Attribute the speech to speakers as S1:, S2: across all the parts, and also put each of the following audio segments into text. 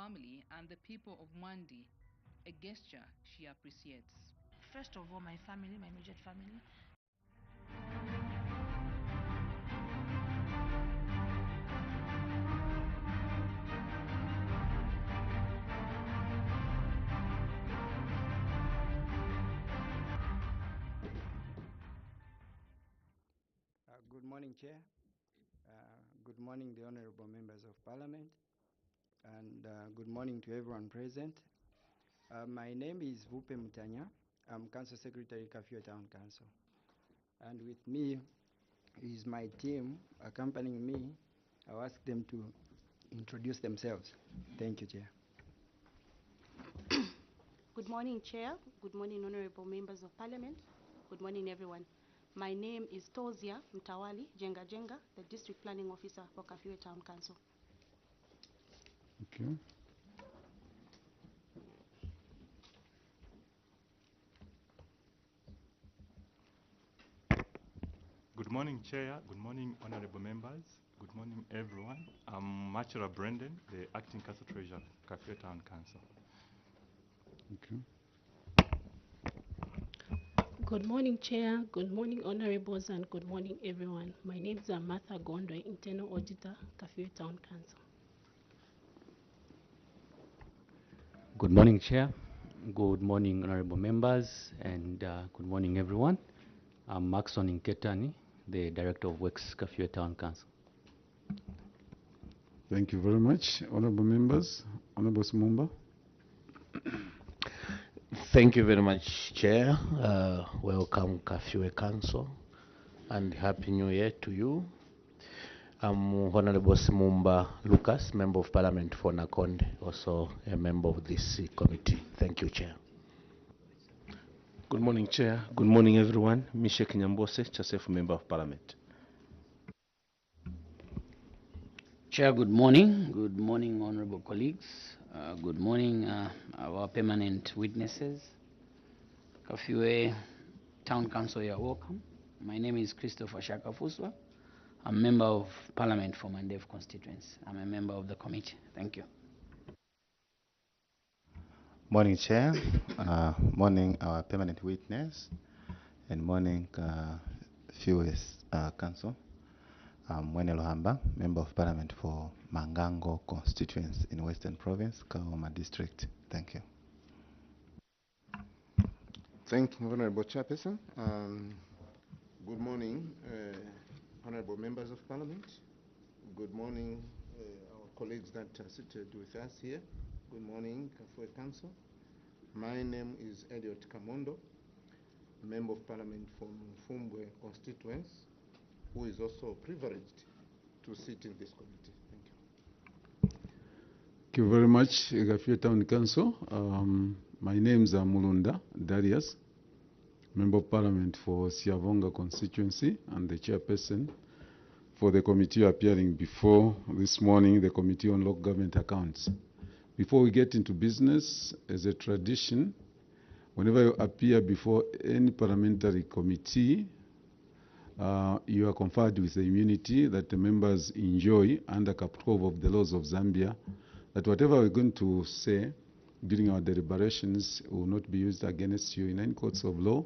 S1: family and the people of Mwandi, a gesture she appreciates.
S2: First of all, my family, my immediate family.
S3: Good morning, Chair. Good morning, the Honorable Members of Parliament, and good morning to everyone present. My name is Vupe Mutanya. I'm Council Secretary, Kafue Town Council. And with me is my team accompanying me. I'll ask them to introduce themselves. Thank you, Chair.
S4: Good morning, Chair. Good morning, Honorable Members of Parliament. Good morning, everyone. My name is Tozia Mtawali Jenga Jenga, the District Planning Officer for Kafue Town Council.
S5: Okay.
S6: Good morning, Chair. Good morning, Honorable Members. Good morning, everyone. I'm Machera Brendan, the Acting Council Treasurer, Kafue Town Council.
S5: Okay.
S7: Good morning, Chair. Good morning, Honorables, and good morning, everyone. My name is Martha Gondwe, Internal Auditor, Kafue Town Council.
S8: Good morning, Chair. Good morning, Honorable Members, and good morning, everyone. I'm Maxon Nketani, the Director of Works, Kafue Town Council.
S5: Thank you very much, Honorable Members. Honorable Smumba.
S9: Thank you very much, Chair. Welcome, Kafue Council, and Happy New Year to you. I'm Honorable Simumba Lucas, Member of Parliament for Nakonde, also a member of this committee. Thank you, Chair.
S10: Good morning, Chair. Good morning, everyone. Mishe Kinyambose, Chasef, Member of Parliament.
S11: Chair, good morning. Good morning, honorable colleagues. Good morning, our permanent witnesses. Kafue Town Council, you're welcome. My name is Christopher Shakafuswa. I'm a member of Parliament for Mandev constituency. I'm a member of the committee. Thank you.
S12: Morning, Chair. Morning, our permanent witness. And morning, FUS Council. I'm Wene Lohamba, Member of Parliament for Mangango constituency in Western Province, Kaoma District. Thank you.
S13: Thank you, Honorable Chairperson. Good morning, Honorable Members of Parliament. Good morning, our colleagues that are seated with us here. Good morning, Kafue Council. My name is Elliot Kamondo, Member of Parliament from Mfumbwe constituency, who is also privileged to sit in this committee. Thank you.
S5: Thank you very much, Kafue Town Council. My name is Mulunda Darius, Member of Parliament for Siavonga constituency and the chairperson for the committee appearing before this morning, the Committee on Local Government Accounts. Before we get into business, as a tradition, whenever you appear before any parliamentary committee, you are conferred with the immunity that the members enjoy under Cap 12 of the laws of Zambia, that whatever we're going to say during our deliberations will not be used against you in any courts of law.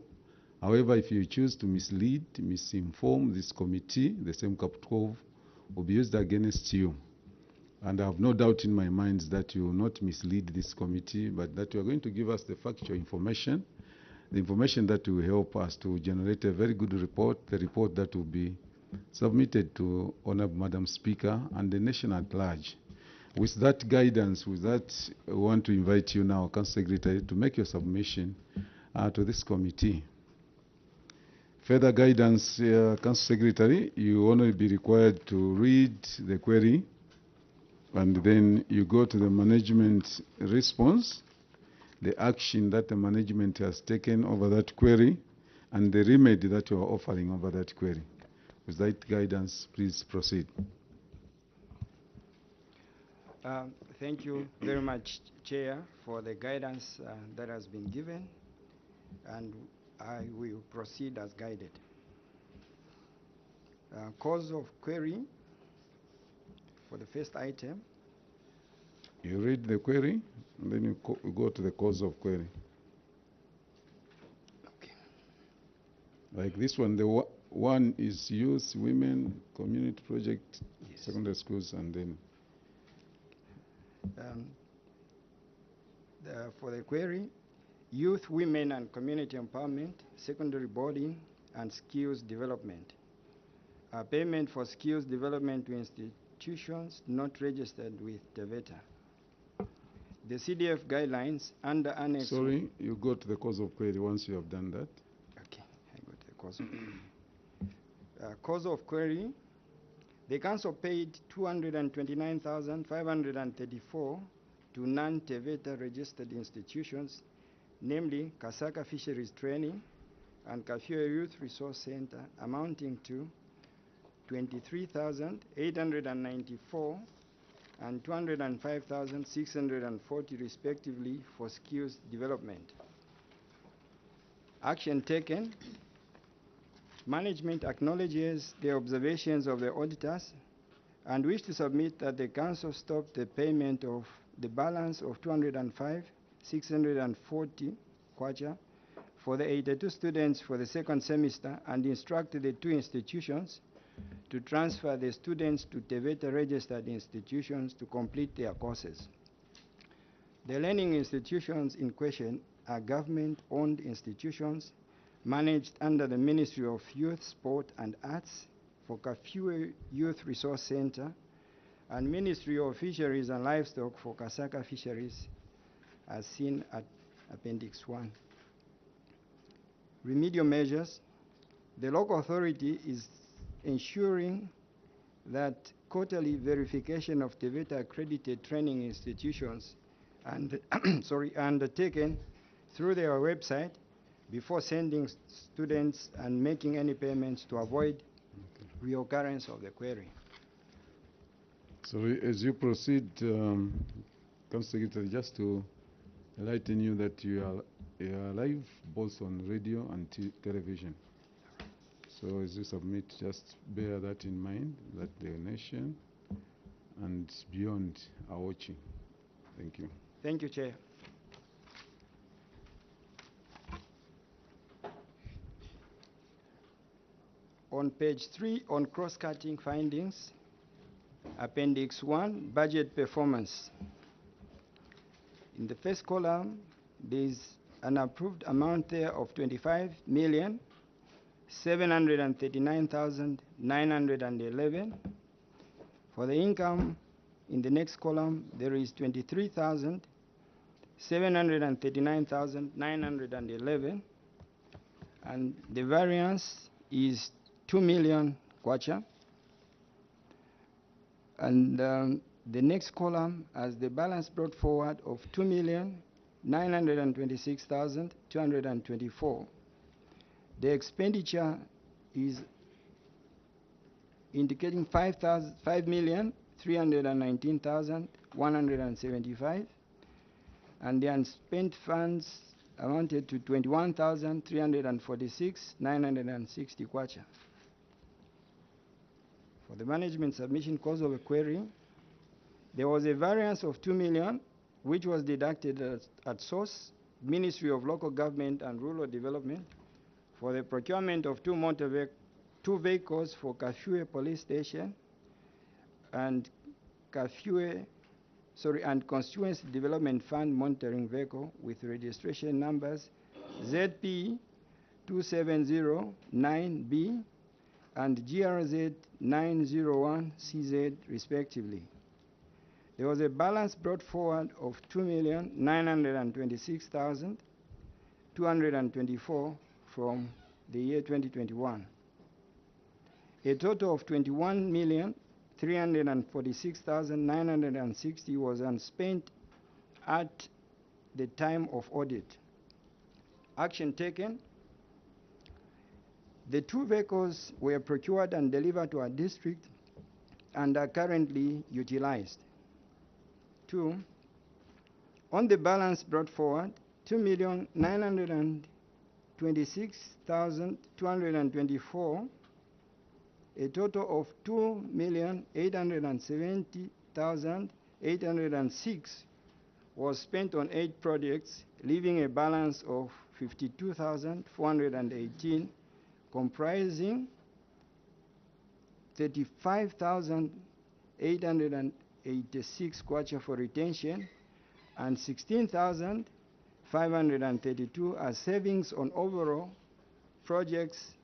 S5: However, if you choose to mislead, misinform this committee, the same Cap 12 will be used against you. And I have no doubt in my mind that you will not mislead this committee, but that you are going to give us the factual information, the information that will help us to generate a very good report, the report that will be submitted to Honorable Madam Speaker and the nation at large. With that guidance, with that, I want to invite you now, Council Secretary, to make your submission to this committee. Further guidance, Council Secretary, you only be required to read the query, and then you go to the management response, the action that the management has taken over that query, and the remedy that you are offering over that query. With that guidance, please proceed.
S3: Thank you very much, Chair, for the guidance that has been given, and I will proceed as guided. Cause of query for the first item.
S5: You read the query, and then you go to the cause of query.
S3: Okay.
S5: Like this one, the one is youth, women, community project, yes, secondary schools, and then.
S3: For the query, youth, women, and community empowerment, secondary boarding, and skills development. Payment for skills development to institutions not registered with TVETA. The CDF guidelines under Annex...
S5: Sorry, you go to the cause of query once you have done that.
S3: Okay, I go to the cause of query. Cause of query, the council paid 229,534 to non-TVETA registered institutions, namely Kasaka Fisheries Training and Kafue Youth Resource Center, amounting to 23,894 and 205,640 respectively for skills development. Action taken. Management acknowledges the observations of the auditors and wish to submit that the council stop the payment of the balance of 205,640 kwacha for the 82 students for the second semester and instruct the two institutions to transfer the students to TVETA registered institutions to complete their courses. The learning institutions in question are government-owned institutions managed under the Ministry of Youth, Sport and Arts for Kafue Youth Resource Center and Ministry of Fisheries and Livestock for Kasaka Fisheries, as seen at Appendix 1. Remedial measures. The local authority is ensuring that quarterly verification of TVETA accredited training institutions and undertaken through their website before sending students and making any payments to avoid reoccurrence of the query.
S5: So as you proceed, Council Secretary, just to enlighten you that you are live both on radio and television. So as you submit, just bear that in mind, that the nation and beyond are watching. Thank you.
S3: Thank you, Chair. On page 3, on cross-cutting findings, Appendix 1, budget performance. In the first column, there is an approved amount there of 25,739,911. For the income, in the next column, there is 23,739,911, and the variance is 2 million kwacha. And the next column has the balance brought forward of 2,926,224. The expenditure is indicating 5,319,175, and the unspent funds amounted to 21,346,960 kwacha. For the management submission cause of a query, there was a variance of 2 million, which was deducted at source, Ministry of Local Government and Rural Development, for the procurement of two vehicles for Kafue Police Station and and Constituency Development Fund monitoring vehicle with registration numbers ZP 2709B and GRZ 901CZ respectively. There was a balance brought forward of 2,926,224 from the year 2021. A total of 21,346,960 was unspent at the time of audit. Action taken. The two vehicles were procured and delivered to our district and are currently utilized. 2. On the balance brought forward, 2,926,224, a total of 2,870,000 806 was spent on 8 projects, leaving a balance of 52,418, comprising 35,886 kwacha for retention and 16,532 as savings on overall projects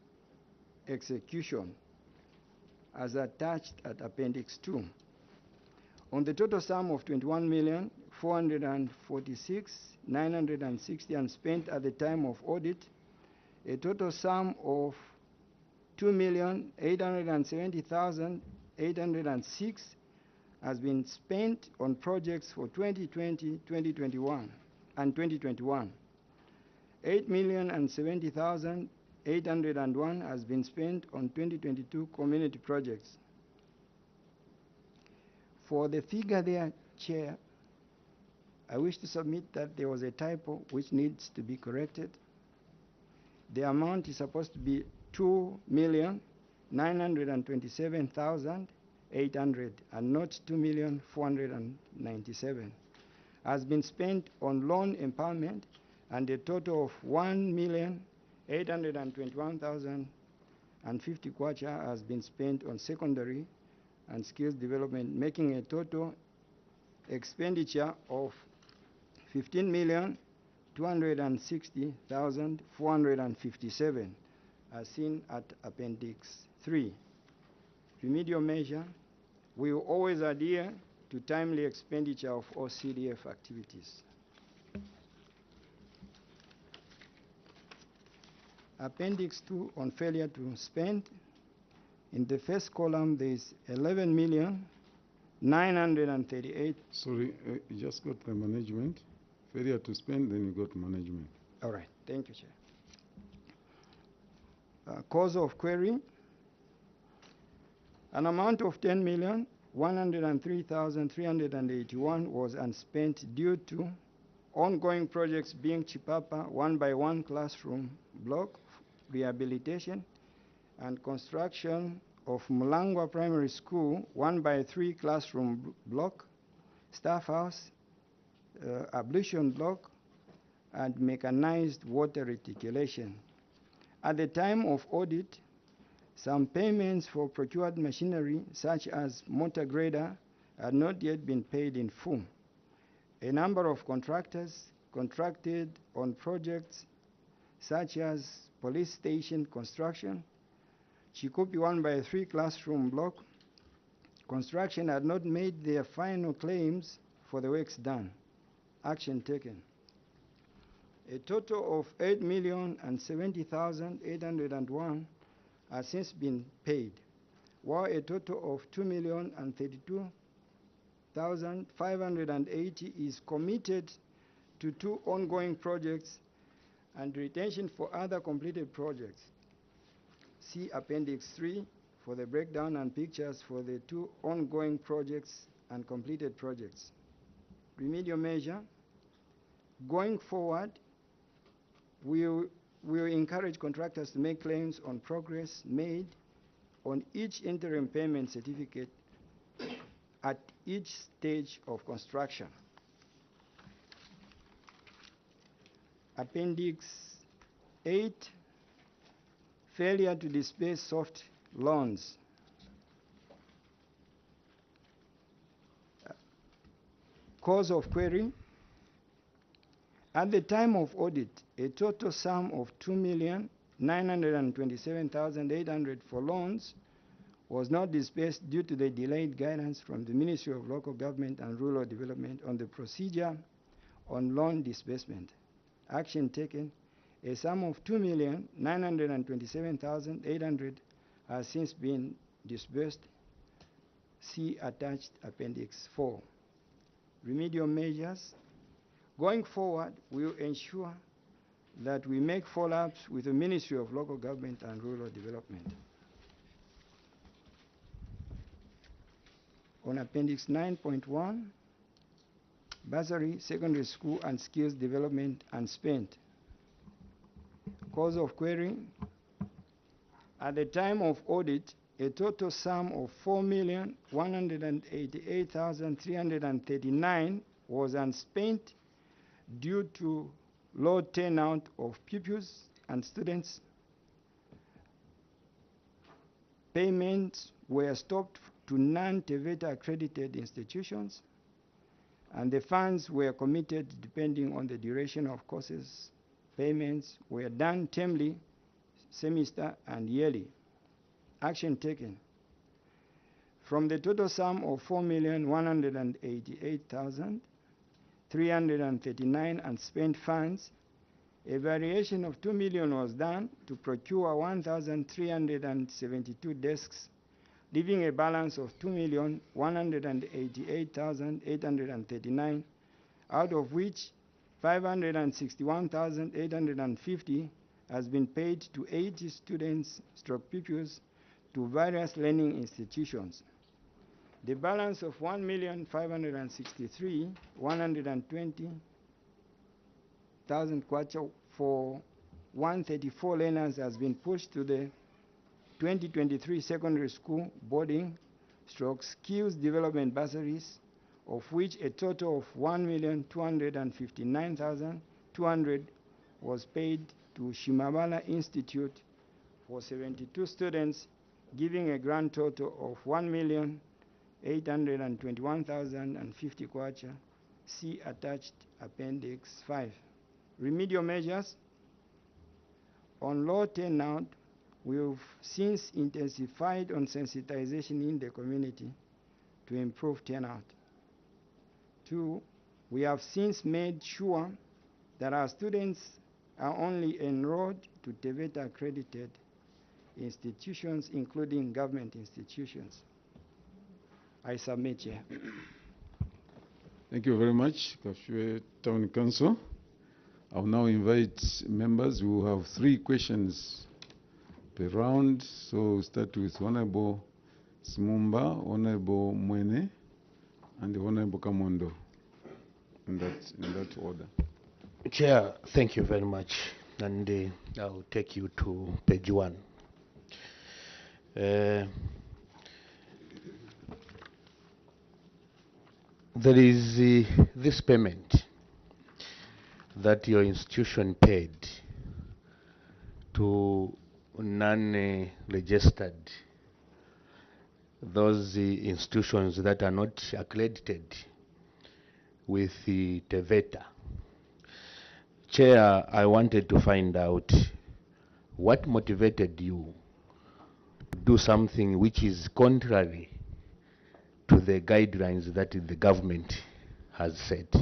S3: execution, as attached at Appendix 2. On the total sum of 21,446,960 and spent at the time of audit, a total sum of 2,870,806 has been spent on projects for 2020, 2021, and 2021. 8,070,801 has been spent on 2022 community projects. For the figure there, Chair, I wish to submit that there was a typo which needs to be corrected. The amount is supposed to be 2,927,800 and not 2,497. Has been spent on loan empowerment, and a total of 1,821,050 kwacha has been spent on secondary and skills development, making a total expenditure of 15,260,457, as seen at Appendix 3. Remedial measure: we will always adhere to timely expenditure of all CDF activities. Appendix 2 on failure to spend. In the first column, there is 11,938,000.
S5: Sorry, you just got the management. Failure to spend, then you got management.
S3: All right, thank you, Chair. Cause of query: an amount of 10,103,381 was unspent due to ongoing projects being Chipapa 1-by-1 classroom block rehabilitation and construction of Mulangwa Primary School 1-by-3 classroom block, staff house, ablution block, and mechanized water reticulation. At the time of audit, some payments for procured machinery, such as motor grader, had not yet been paid in full. A number of contractors contracted on projects such as police station construction, Chikupi 1-by-3 classroom block construction had not made their final claims for the works done. Action taken. A total of 8,070,801 has since been paid, while a total of 2,032,580 is committed to 2 ongoing projects and retention for other completed projects. See Appendix 3 for the breakdown and pictures for the 2 ongoing projects and completed projects. Remedial measure: going forward, we will encourage contractors to make claims on progress made on each interim payment certificate at each stage of construction. Appendix 8, failure to disperse soft loans. Cause of query: at the time of audit, a total sum of 2,927,800 for loans was not dispersed due to the delayed guidance from the Ministry of Local Government and Rural Development on the procedure on loan disbursement. Action taken: a sum of 2,927,800 has since been disbursed. See attached Appendix 4. Remedial measures: going forward, we will ensure that we make follow-ups with the Ministry of Local Government and Rural Development. On Appendix 9.1, bursary, secondary school and skills development unspent. Cause of query: at the time of audit, a total sum of 4,188,339 was unspent due to low turnout of pupils and students. Payments were stopped to non-TVETA accredited institutions, and the funds were committed depending on the duration of courses. Payments were done termly, semester, and yearly. Action taken. From the total sum of 4,188,339 unspent funds, a variation of 2 million was done to procure 1,372 desks, leaving a balance of 2,188,839, out of which 561,850 has been paid to 80 students stroke pupils to various learning institutions. The balance of 1,563,120,000 kwacha for 134 learners has been pushed to the 2023 secondary school boarding stroke skills development bursaries, of which a total of 1,259,200 was paid to Shimabala Institute for 72 students, giving a grand total of 1,821,050 kwacha. See attached Appendix 5. Remedial measures. On low turnout, we've since intensified on sensitization in the community to improve turnout. 2, we have since made sure that our students are only enrolled to TVETA accredited institutions, including government institutions. I submit, Chair.
S5: Thank you very much, Kafue Town Council. I'll now invite members who have 3 questions per round. So we'll start with Honorable Simumba, Honorable Mwene, and the Honorable Kamondo, in that order.
S9: Chair, thank you very much. And I'll take you to page 1. There is this payment that your institution paid to non-registered, those institutions that are not accredited with the TVETA. Chair, I wanted to find out what motivated you to do something which is contrary to the guidelines that the government has set.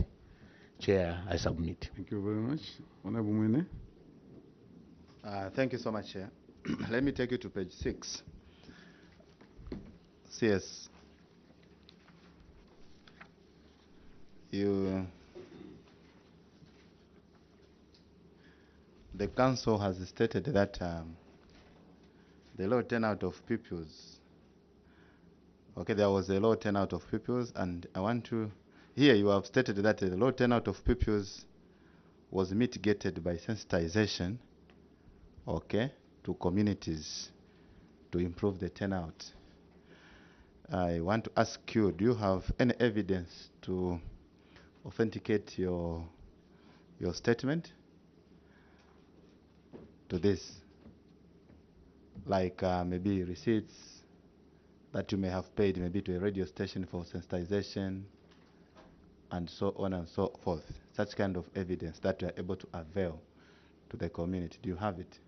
S9: Chair, I submit.
S5: Thank you very much. Honorable Mwene.
S12: Thank you so much, Chair. Let me take you to page 6. CS. The council has stated that the low turnout of pupils. Okay, there was a low turnout of pupils, and I want to. Here you have stated that the low turnout of pupils was mitigated by sensitization, okay, to communities to improve the turnout. I want to ask you, do you have any evidence to authenticate your statement to this? Like maybe receipts that you may have paid maybe to a radio station for sensitization and so on and so forth. Such kind of evidence that you are able to avail to the community. Do you have it?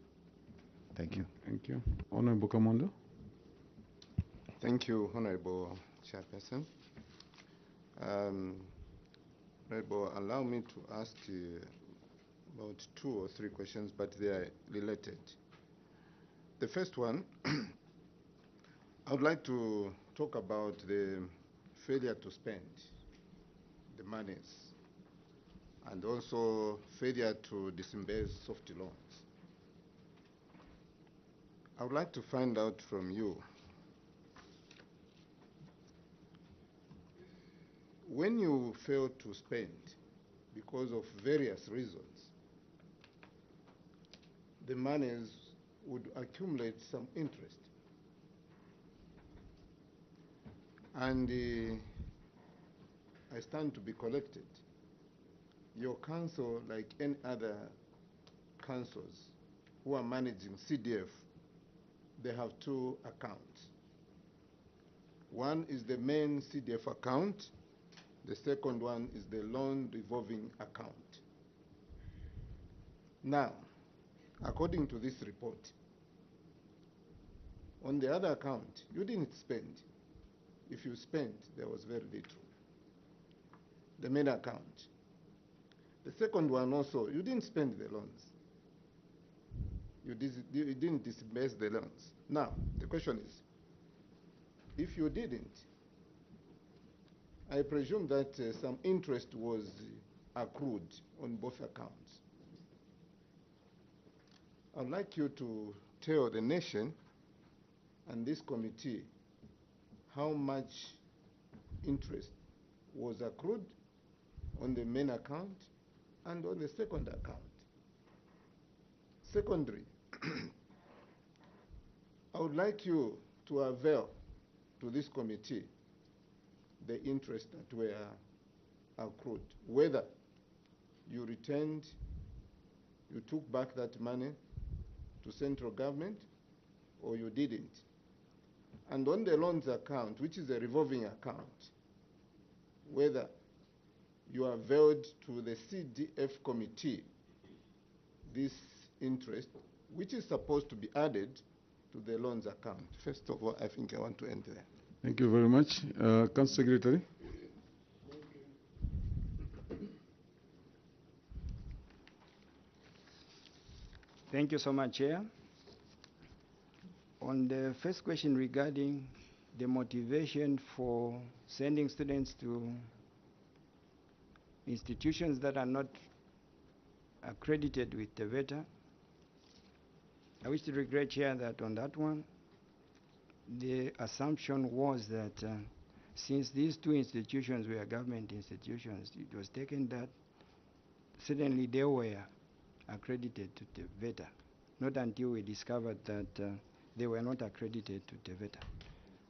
S12: Thank you.
S5: Thank you. Honorable Kamondo.
S13: Thank you, Honorable Chairperson. Honorable, allow me to ask you about 2 or 3 questions, but they are related. The first one, I would like to talk about the failure to spend the monies and also failure to disburse soft loans. I would like to find out from you, when you fail to spend because of various reasons, the monies would accumulate some interest. and I stand to be collected. Your council, like any other councils who are managing CDF, they have two accounts. One is the main CDF account. The second one is the loan revolving account. Now, according to this report, on the other account, you didn't spend. If you spent, there was very little. The main account. The second one also, you didn't spend the loans. You didn't disburse the loans. Now, the question is, if you didn't, I presume that some interest was accrued on both accounts. I'd like you to tell the nation and this committee how much interest was accrued on the main account and on the second account. Secondly, I would like you to avail to this committee the interest that were accrued, whether you returned, you took back that money to central government, or you didn't. And on the loans account, which is a revolving account, whether you availed to the CDF committee this interest, which is supposed to be added to the loans account. First of all, I think I want to end there.
S5: Thank you very much. Council Secretary.
S3: Thank you so much, Chair. On the first question regarding the motivation for sending students to institutions that are not accredited with TVETA, I wish to regret, Chair, that on that one, the assumption was that since these two institutions were government institutions, it was taken that certainly they were accredited to TVETA, not until we discovered that they were not accredited to TVETA.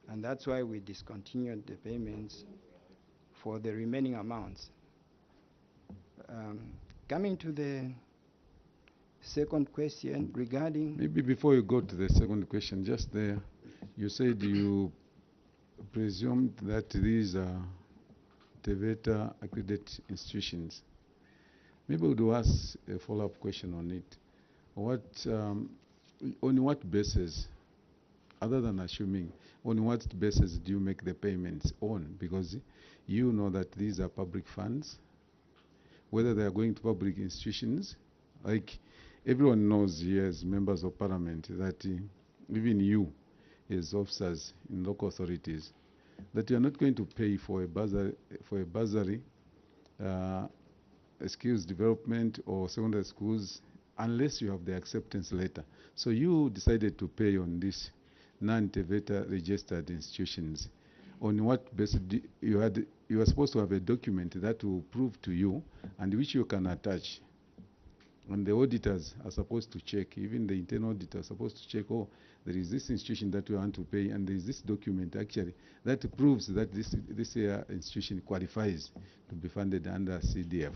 S3: And that's why we discontinued the payments for the remaining amounts. Coming to the second question regarding...
S5: Maybe before you go to the second question, just there, you said you presumed that these are TVETA accredited institutions. Maybe we'll ask a follow-up question on it. On what basis, other than assuming, on what basis do you make the payments on? Because you know that these are public funds, whether they are going to public institutions. Like everyone knows here as members of parliament that even you as officers in local authorities, that you are not going to pay for a bursary, skills development or secondary schools unless you have the acceptance letter. So you decided to pay on these non-TVETA registered institutions. On what basis you are supposed to have a document that will prove to you and which you can attach. And the auditors are supposed to check, even the internal auditor is supposed to check, oh, there is this institution that we want to pay, and there is this document actually that proves that this institution qualifies to be funded under CDF.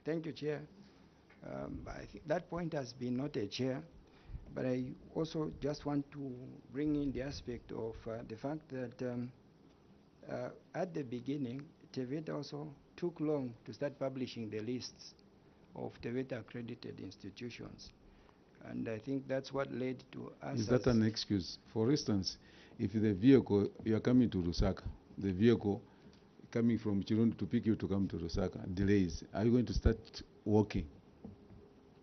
S3: Thank you, Chair. I think that point has been noted, Chair, but I also just want to bring in the aspect of the fact that at the beginning, TVETA also took long to start publishing the lists of TVETA accredited institutions. And I think that's what led to us.
S5: Is that an excuse? For instance, if the vehicle, you are coming to Lusaka, the vehicle coming from Chirundo to pick you to come to Lusaka delays, are you going to start walking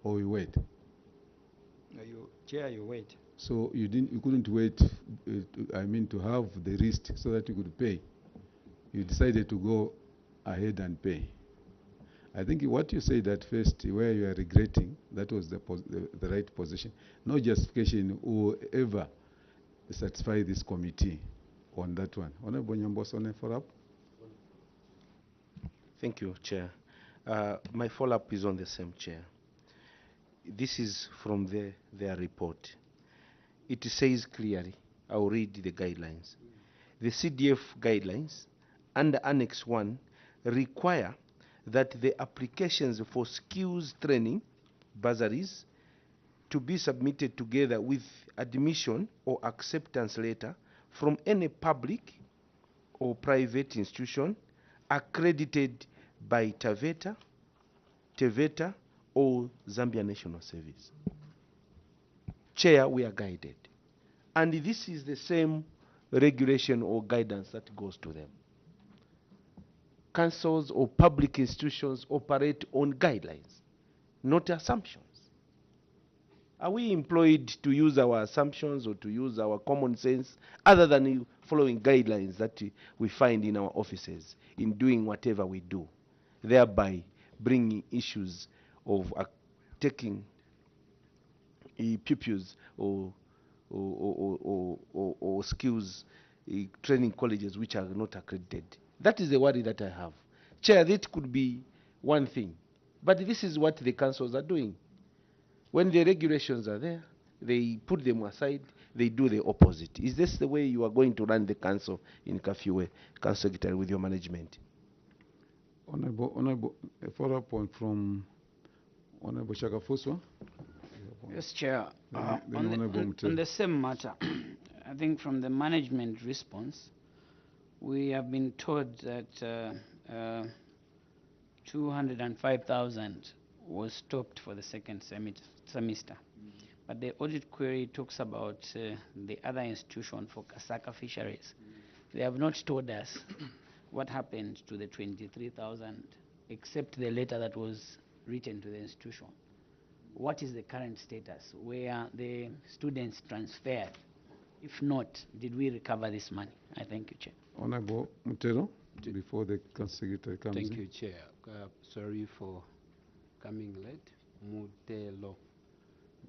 S5: or you wait?
S3: No, Chair, you wait.
S5: So you couldn't wait, to have the list so that you could pay. You decided to go ahead and pay. I think what you said at first, where you are regretting, that was the right position. No justification whoever satisfy this committee on that one. Honorable Nyambosone, follow-up.
S10: Thank you, Chair. My follow-up is on the same, Chair. This is from their report. It says clearly I'll read the guidelines. The CDF guidelines under Annex 1 require that the applications for skills training bursaries to be submitted together with admission or acceptance letter from any public or private institution accredited by TVETA or Zambia National Service. Chair, we are guided. And this is the same regulation or guidance that goes to them. Councils or public institutions operate on guidelines, not assumptions. Are we employed to use our assumptions or to use our common sense other than following guidelines that we find in our offices in doing whatever we do, thereby bringing issues of taking pupils or skills training colleges which are not accredited? That is the worry that I have. Chair, that could be one thing, but this is what the councils are doing. When the regulations are there, they put them aside, they do the opposite. Is this the way you are going to run the council in Kafue, Council Secretary, with your management?
S5: Honorable, a follow-up point from Honorable Shakafuswa.
S11: Yes, Chair.
S5: Then
S11: On the same matter, I think from the management response, we have been told that 205,000 was stopped for the second semester. But the audit query talks about the other institution for Kasaka Fisheries. They have not told us what happened to the 23,000, except the letter that was written to the institution. What is the current status? Where the students transferred? If not, did we recover this money? I thank you, Chair.
S5: Honorable Mutero, before the Council Secretary comes in.
S14: Thank you, Chair. Sorry for coming late. Mutelo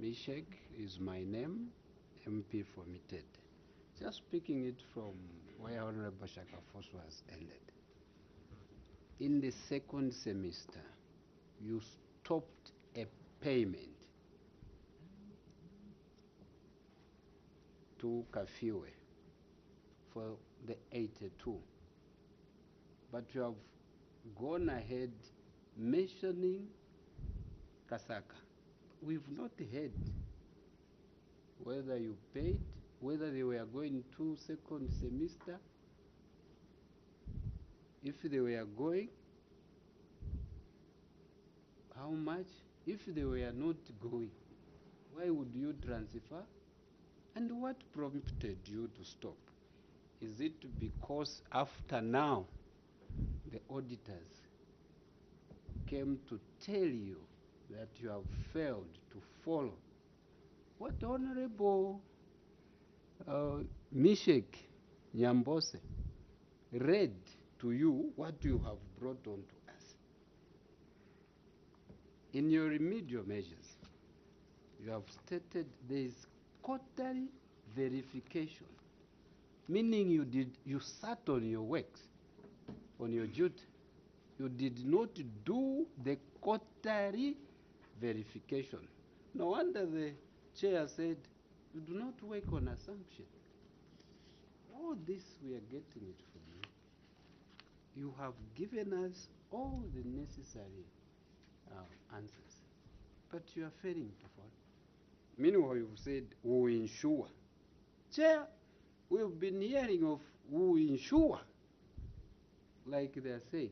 S14: Mishek is my name, MP for Mitete. Just picking it from where Honorable Shakafos was ended. In the second semester, you stopped a payment to Kafue for the 82. But you have gone ahead mentioning Kasaka. We've not heard whether you paid, whether they were going to second semester, if they were going, how much, if they were not going, why would you transfer, and what prompted you to stop? Is it because after now the auditors came to tell you that you have failed to follow what Honorable Mishek Nyambose read to you, what you have brought on to us? In your remedial measures, you have stated there is quarterly verification, meaning you sat on your works, on your duty. You did not do the quarterly verification. No wonder the chair said, you do not work on assumption. All this we are getting it from you. You have given us all the necessary answers, but you are failing to follow. Meanwhile, you've said, we will ensure. Chair, we've been hearing of we will ensure, like they are saying.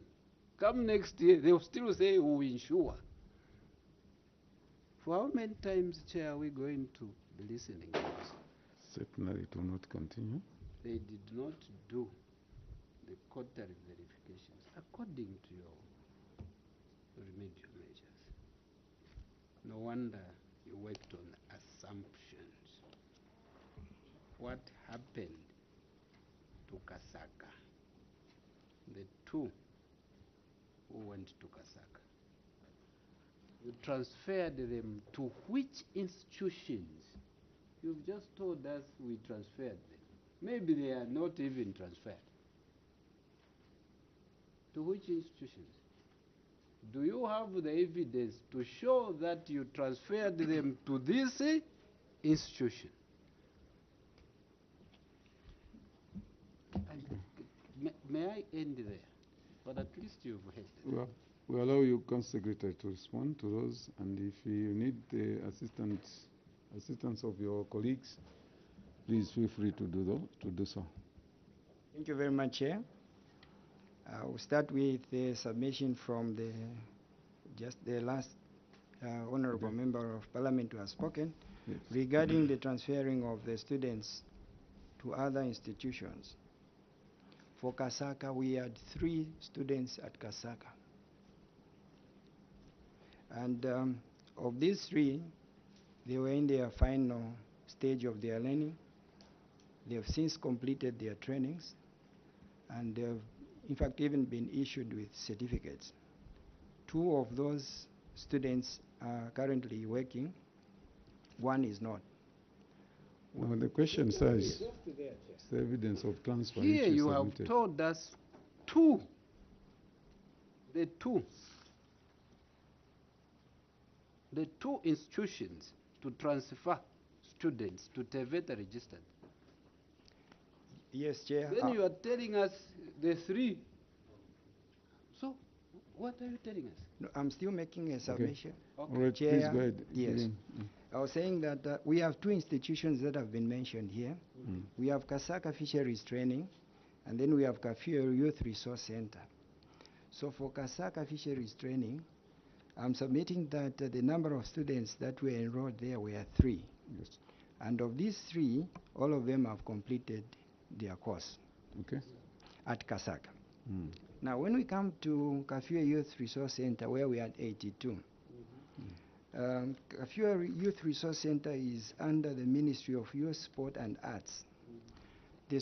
S14: Come next year, they'll still say we will ensure. For how many times, Chair, are we going to be listening to this?
S5: Certainly it will not continue.
S14: They did not do the quarterly verifications according to your remedial measures. No wonder you worked on assumptions. What happened to Kasaka? The two who went to Kasaka. You transferred them to which institutions? You've just told us we transferred them. Maybe they are not even transferred. To which institutions? Do you have the evidence to show that you transferred them to this institution? may I end there? But at least you've heard.
S5: Well, we allow you, Council Secretary, to respond to those, and if you need the assistance of your colleagues, please feel free to do so.
S3: Thank you very much, Chair. We'll start with the submission from the last honorable member of parliament who has spoken regarding the transferring of the students to other institutions. For Kasaka, we had 3 students at Kasaka. And of these 3, they were in their final stage of their learning. They have since completed their trainings, and they have, in fact, even been issued with certificates. 2 of those students are currently working. 1 is not.
S5: Well, the question says, the evidence of transfer.
S14: Here you have told us 2. The 2 institutions to transfer students to Teveta registered.
S3: Yes, Chair.
S14: Then you are telling us the 3. So, what are you telling us?
S3: No, I'm still making a submission.
S14: Okay.
S5: All right,
S3: Chair,
S5: please go ahead.
S3: Yes. I was saying that we have 2 institutions that have been mentioned here. We have Kasaka Fisheries Training, and then we have Kafue Youth Resource Center. So for Kasaka Fisheries Training, I'm submitting that the number of students that were enrolled there were 3.
S5: Yes.
S3: And of these 3, all of them have completed their course.
S5: Okay.
S3: At Kasaka. Now, when we come to Kafue Youth Resource Center, where we had 82, Kafue Youth Resource Center is under the Ministry of Youth, Sport and Arts. The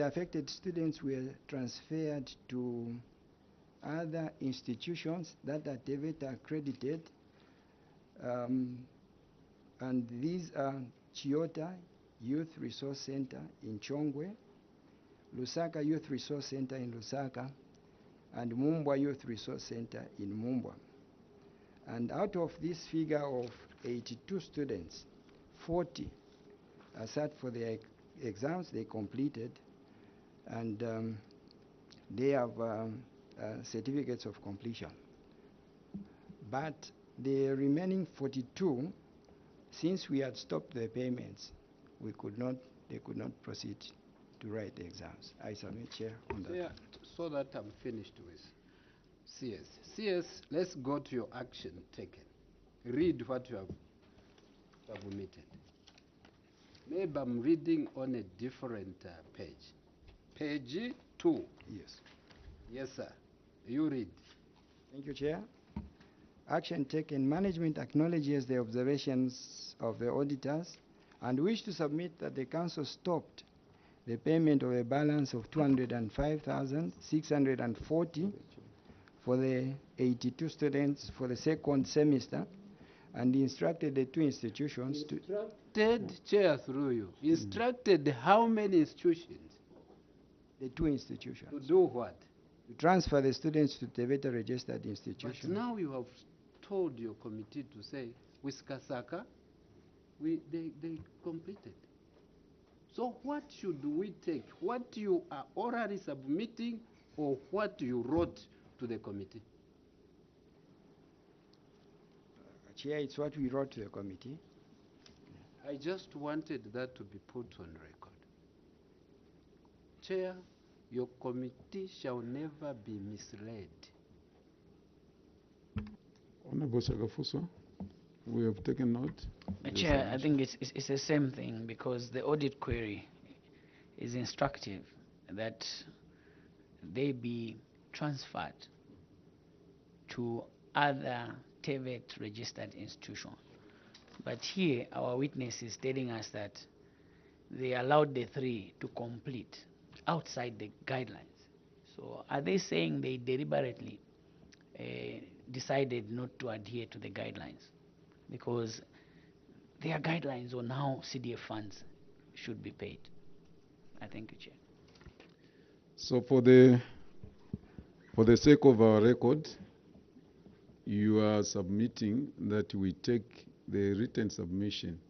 S3: affected students were transferred to other institutions that are Teveta accredited, and these are Chiota Youth Resource Center in Chongwe, Lusaka Youth Resource Center in Lusaka, and Mumbwa Youth Resource Center in Mumbwa. And out of this figure of 82 students, 40 sat for their exams, they completed, and they have certificates of completion. But the remaining 42, since we had stopped the payments, they could not proceed to write the exams. I submit, Chair, on that.
S14: Yeah, so that I'm finished with CS. CS, let's go to your action taken. Read what you have omitted. Maybe I'm reading on a different page. Page 2.
S3: Yes.
S14: Yes, sir. You read.
S3: Thank you, Chair. Action taken. Management acknowledges the observations of the auditors and wish to submit that the Council stopped the payment of a balance of 205,640 for the 82 students for the second semester, and instructed the 2 institutions to...
S14: Chair, through you. Instructed how many institutions?
S3: The 2 institutions.
S14: To do what?
S3: To transfer the students to Teveta registered institutions.
S14: But now you have told your committee to say, with Kasaka, they completed. So what should we take? What you are orally submitting or what you wrote to the committee?
S3: Chair, it's what we wrote to the committee.
S14: I just wanted that to be put on record. Chair, your committee shall never be misled.
S5: Honorable Shagafuso, we have taken note.
S11: Chair, I think it's the same thing, because the audit query is instructive that they be transferred to other TVET registered institutions. But here, our witness is telling us that they allowed the 3 to complete outside the guidelines. So are they saying they deliberately decided not to adhere to the guidelines? Because their guidelines on how CDF funds should be paid. I thank you, Chair.
S5: So for the sake of our record, you are submitting that we take the written submission.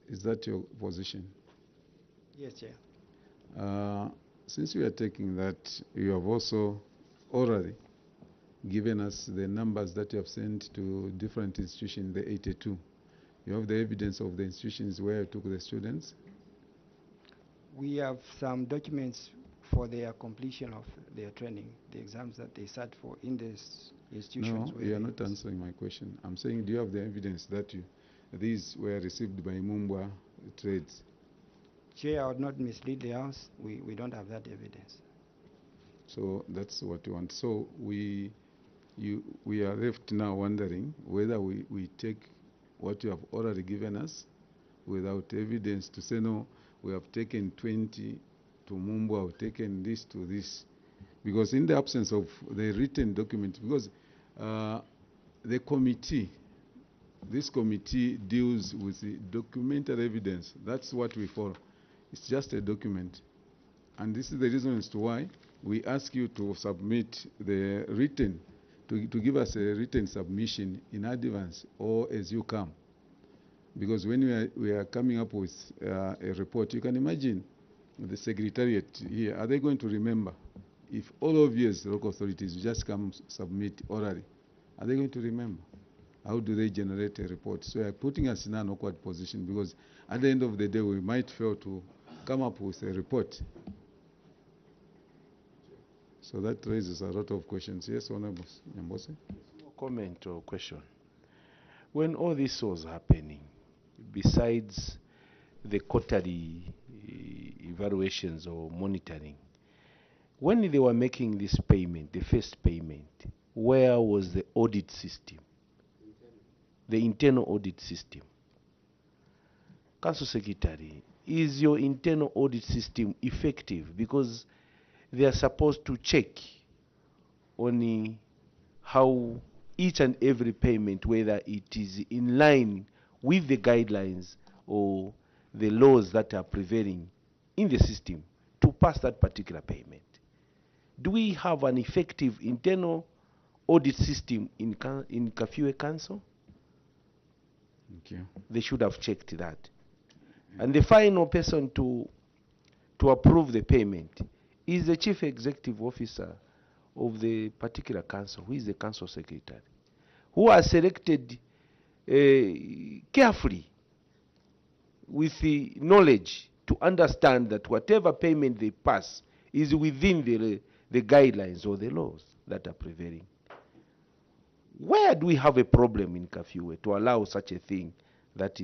S5: Is that your position?
S3: Yes, Chair.
S5: since we are taking that, you have also orally given us the numbers that you have sent to different institutions, the 82. You have the evidence of the institutions where you took the students?
S3: We have some documents for their completion of their training, the exams that they sat for in these institutions.
S5: No, you are not answering my question. I'm saying, do you have the evidence that these were received by Mumbwa Trades?
S3: Chair, I would not mislead the House. We don't have that evidence.
S5: So that's what you want. So we are left now wondering whether we take what you have already given us without evidence to say, no, we have taken 20 to Mumbwa, we've taken this to this. Because in the absence of the written document, because the committee, this committee deals with the documented evidence. That's what we follow. It's just a document. And this is the reason as to why we ask you to submit the written, to give us a written submission in advance or as you come. Because when we are coming up with a report, you can imagine the secretariat here, are they going to remember? If all of you as local authorities just come submit orally, are they going to remember? How do they generate a report? So they are putting us in an awkward position because at the end of the day, we might fail to come up with a report. So that raises a lot of questions. Yes, Honorable Nyambose?
S10: Comment or question. When all this was happening, besides the quarterly evaluations or monitoring, when they were making this payment, the first payment, where was the audit system? The internal audit system. Council Secretary, is your internal audit system effective? Because they are supposed to check on how each and every payment, whether it is in line with the guidelines or the laws that are prevailing in the system to pass that particular payment. Do we have an effective internal audit system in Kafue Council?
S5: Thank you.
S10: They should have checked that. And the final person to approve the payment is the chief executive officer of the particular council, who is the council secretary, who are selected carefully with the knowledge to understand that whatever payment they pass is within the guidelines or the laws that are prevailing. Where do we have a problem in Kafue to allow such a thing that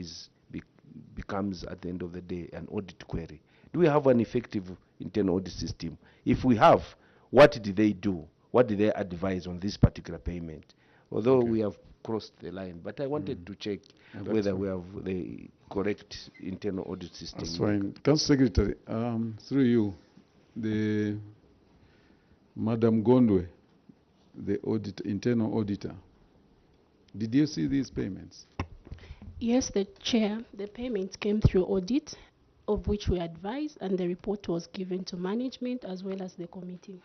S10: becomes at the end of the day an audit query? Do we have an effective internal audit system? If we have, what did they do? What did they advise on this particular payment? Although we have crossed the line, but I wanted to check whether we have the correct internal audit system.
S5: That's fine. Council Secretary, through you, the Madam Gondwe, the internal auditor, did you see these payments?
S7: Yes, the chair, the payment came through audit, of which we advised, and the report was given to management as well as the committee.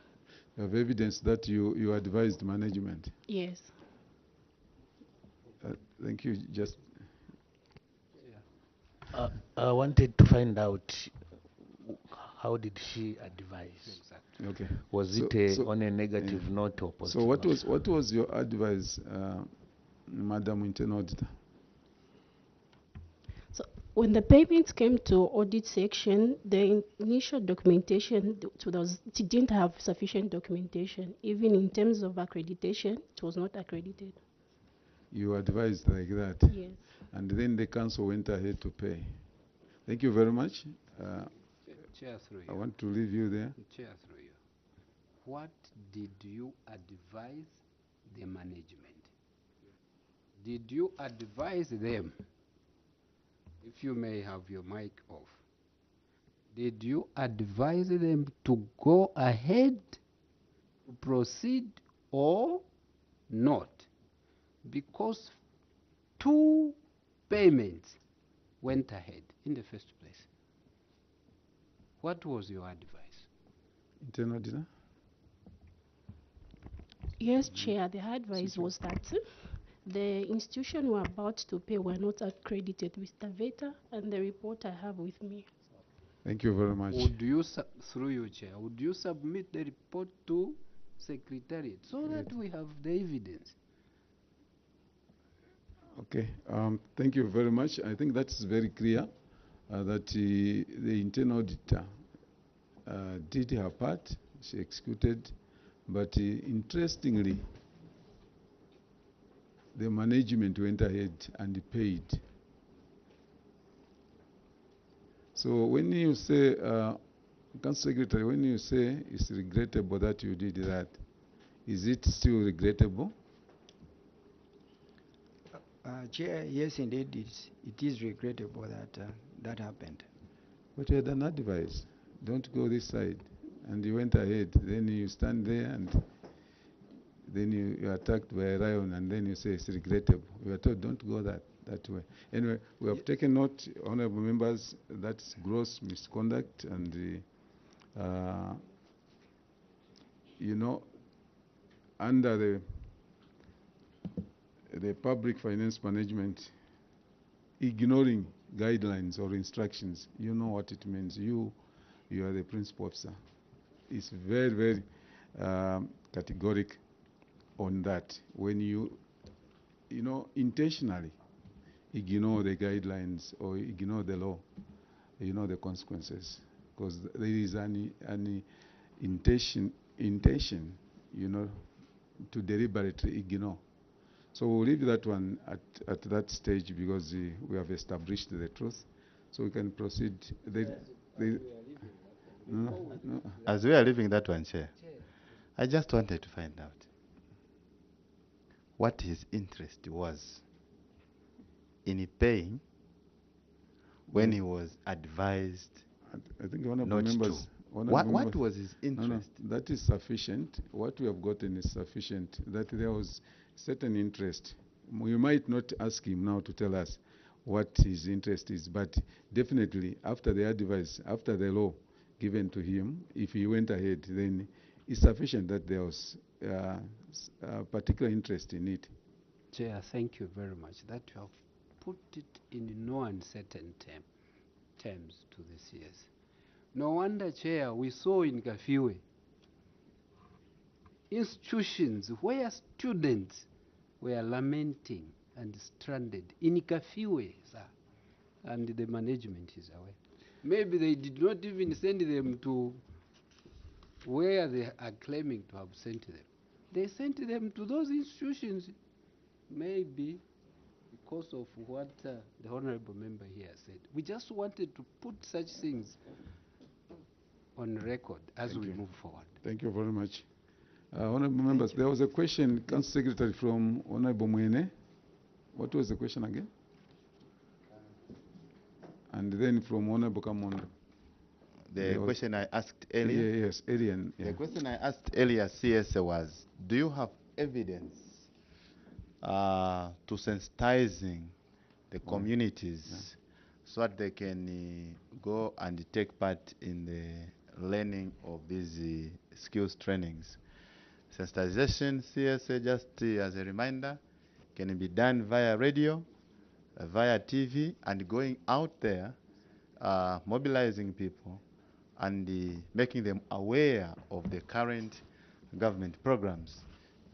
S5: You have evidence that you advised management?
S7: Yes.
S5: Thank you. Just
S9: I wanted to find out how did she advise?
S5: Exactly. Okay.
S9: Was it on a negative note or positive?
S5: So what was your advice, Madam Internal Auditor?
S7: So when the payments came to audit section, the initial documentation didn't have sufficient documentation. Even in terms of accreditation, it was not accredited.
S5: You advised like that?
S7: Yes.
S5: And then the council went ahead to pay. Thank you very much.
S14: Chair, through you.
S5: I want to leave you there.
S14: Chair, through you. What did you advise the management? Did you advise them, if you may have your mic off, did you advise them to go ahead, to proceed or not? Because 2 payments went ahead in the first place. What was your advice?
S5: Internal auditor?
S7: Yes, Chair, the advice was that the institution we're about to pay were not accredited with the VETA and the report I have with me.
S5: Thank you very much.
S14: Would you, through you, Chair, would you submit the report to Secretariat so that we have the evidence?
S5: Okay, thank you very much. I think that's very clear that the internal auditor did her part, she executed, but interestingly, the management went ahead and paid. So when you say, Council Secretary, when you say it's regrettable that you did that, is it still regrettable?
S3: Chair, yes, indeed, it is regrettable that that happened.
S5: But you had an advice, don't go this side, and you went ahead. Then you stand there, and then you're attacked by a lion, and then you say it's regrettable. You are told don't go that way. Anyway, we have taken note, honourable members, that's gross misconduct, and you know, under the public finance management, ignoring guidelines or instructions, you know what it means. You are the principal officer. It's very, very categoric on that. When you know, intentionally ignore the guidelines or ignore the law, you know the consequences, because there is an intention, you know, to deliberately ignore. So we'll leave that one at that stage because we have established the truth. So we can proceed.
S12: As we are leaving that one, Chair, I just wanted to find out what his interest was in paying when he was advised
S5: I think one of
S12: not
S5: the members,
S12: to. What was his interest?
S5: No, that is sufficient. What we have gotten is sufficient. That there was certain interest. We might not ask him now to tell us what his interest is, but definitely after the advice, after the law given to him, if he went ahead, then it's sufficient that there was a particular interest in it.
S14: Chair, thank you very much. That you have put it in no uncertain terms to the CS. No wonder, Chair, we saw in Kafiwe institutions where students were lamenting and stranded in Kafiwe, sir, and the management is aware. Maybe they did not even send them to where they are claiming to have sent them. They sent them to those institutions, maybe because of what the honorable member here said. We just wanted to put such things on record as we move forward.
S5: Thank you very much. Honorable members, there was a question, Council Secretary, from Honorable Mwene. What was the question again? And then from Honorable Kamondo.
S12: The question I asked earlier?
S5: Yes, earlier.
S12: The question I asked earlier, CS, was, do you have evidence to sensitizing the communities so that they can go and take part in the learning of these skills trainings? Sensitization, CSA, just as a reminder, can be done via radio, via TV, and going out there, mobilizing people, and making them aware of the current government programs.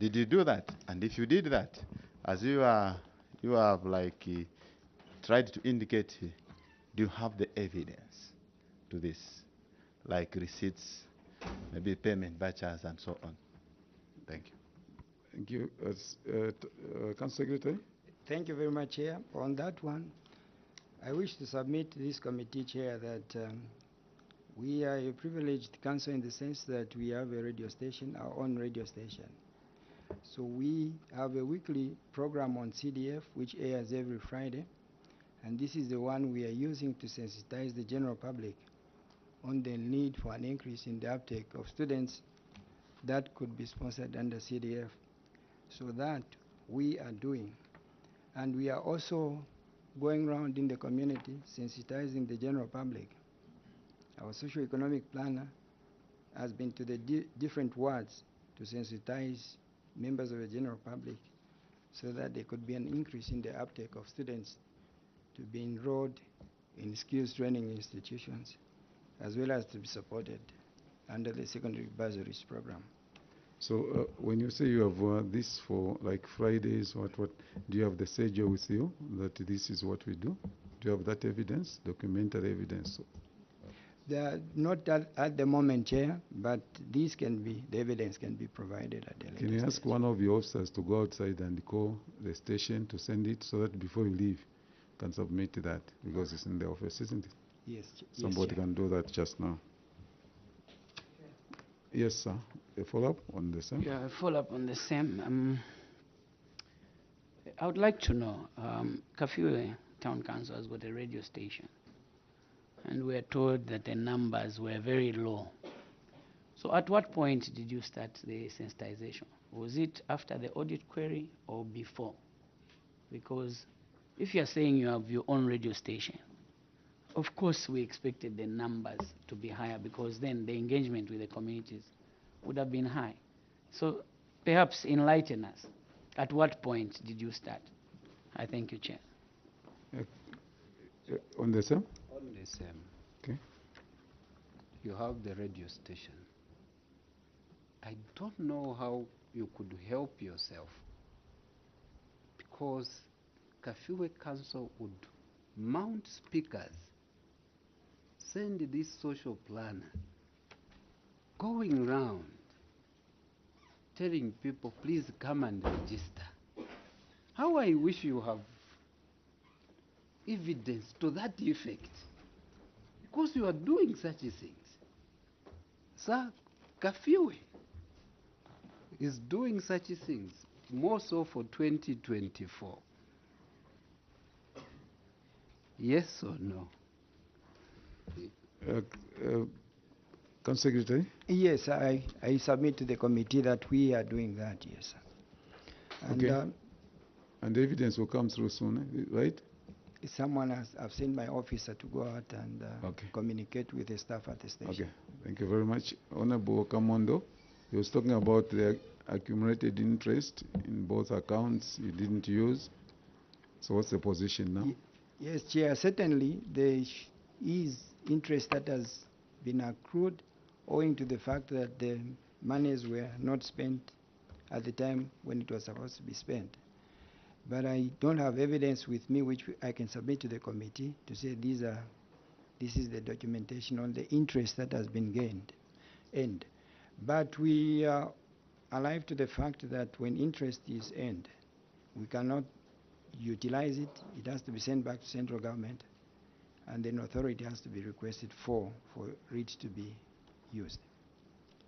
S12: Did you do that? And if you did that, as you have like tried to indicate, do you have the evidence to this, like receipts, maybe payment vouchers, and so on? Thank you.
S5: Thank you. Council Secretary.
S3: Thank you very much, Chair. On that one, I wish to submit to this committee, Chair, that we are a privileged council in the sense that we have a radio station, our own radio station. So we have a weekly program on CDF which airs every Friday, and this is the one we are using to sensitize the general public on the need for an increase in the uptake of students that could be sponsored under CDF. So that we are doing. And we are also going around in the community sensitizing the general public. Our socio-economic planner has been to the different wards to sensitize members of the general public so that there could be an increase in the uptake of students to be enrolled in skills training institutions. as well as to be supported under the secondary bursaries program.
S5: So when you say you have this for like Fridays, what, do you have the schedule with you that this is what we do? Do you have that evidence, documentary evidence?
S3: They are not at the moment, Chair, but this can be, the evidence can be provided at the later
S5: Can you ask
S3: stage.
S5: one of your officers to go outside and call the station to send it so that before you leave, you can submit that because it's in the office, isn't it?
S3: Yes.
S5: Somebody can do that just now. Yes, sir. A follow-up on the same?
S11: Yeah, a follow-up on the same. I would like to know, Kafue Town Council has got a radio station, and we are told that the numbers were very low. So at what point did you start the sensitization? Was it after the audit query or before? Because if you're saying you have your own radio station, of course we expected the numbers to be higher because then the engagement with the communities would have been high. So perhaps enlighten us. At what point did you start? I thank you, Chair.
S5: On the same?
S14: On the same.
S5: Okay.
S14: You have the radio station. I don't know how you could help yourself, because Kafue Council would mount speakers, send this social planner going round telling people, please come and register. How I wish you have evidence to that effect, because you are doing such things. Sir, Kafue is doing such things, more so for 2024. Yes or no?
S5: Council Secretary?
S3: Yes, I submit to the committee that we are doing that, yes, sir. And,
S5: okay. And the evidence will come through soon, right?
S3: Someone I've sent my officer to go out and communicate with the staff at the station.
S5: Okay, thank you very much. Honorable Kamondo, he was talking about the accumulated interest in both accounts you didn't use. So what's the position now?
S3: Yes, Chair, certainly there is interest that has been accrued owing to the fact that the monies were not spent at the time when it was supposed to be spent. But I don't have evidence with me which I can submit to the committee to say this is the documentation on the interest that has been gained. But we are alive to the fact that when interest is earned, we cannot utilize it. It has to be sent back to central government, and then authority has to be requested for it to be used.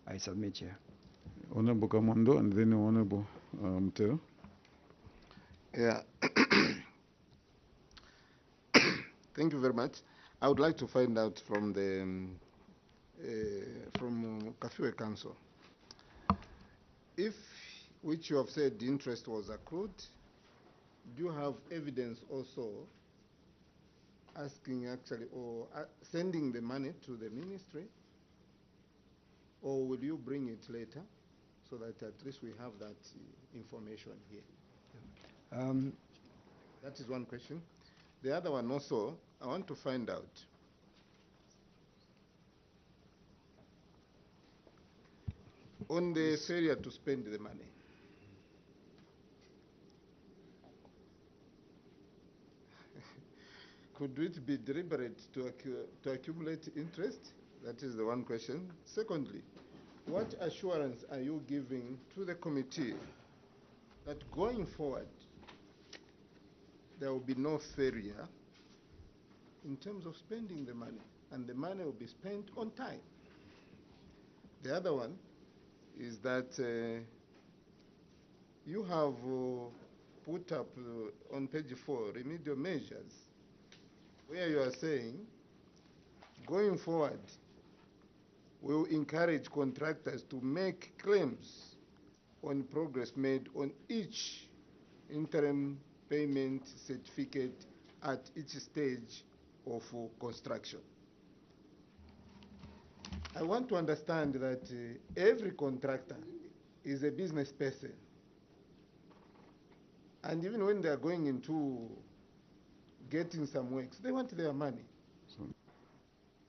S3: I submit, Chair.
S5: Honorable Kamondo and then Honorable Mutero.
S13: Yeah. Thank you very much. I would like to find out from the Kafue Council, if, which you have said the interest was accrued, do you have evidence also asking actually or sending the money to the ministry, or will you bring it later so that at least we have that information here? That is one question. The other one also, I want to find out on the failure to spend the money. Could it be deliberate to accumulate interest? That is the one question. Secondly, what assurance are you giving to the committee that going forward there will be no failure in terms of spending the money, and the money will be spent on time? The other one is that you have put up on page 4 remedial measures, where you are saying going forward we will encourage contractors to make claims on progress made on each interim payment certificate at each stage of construction. I want to understand that every contractor is a business person, and even when they are going into getting some works, they want their money.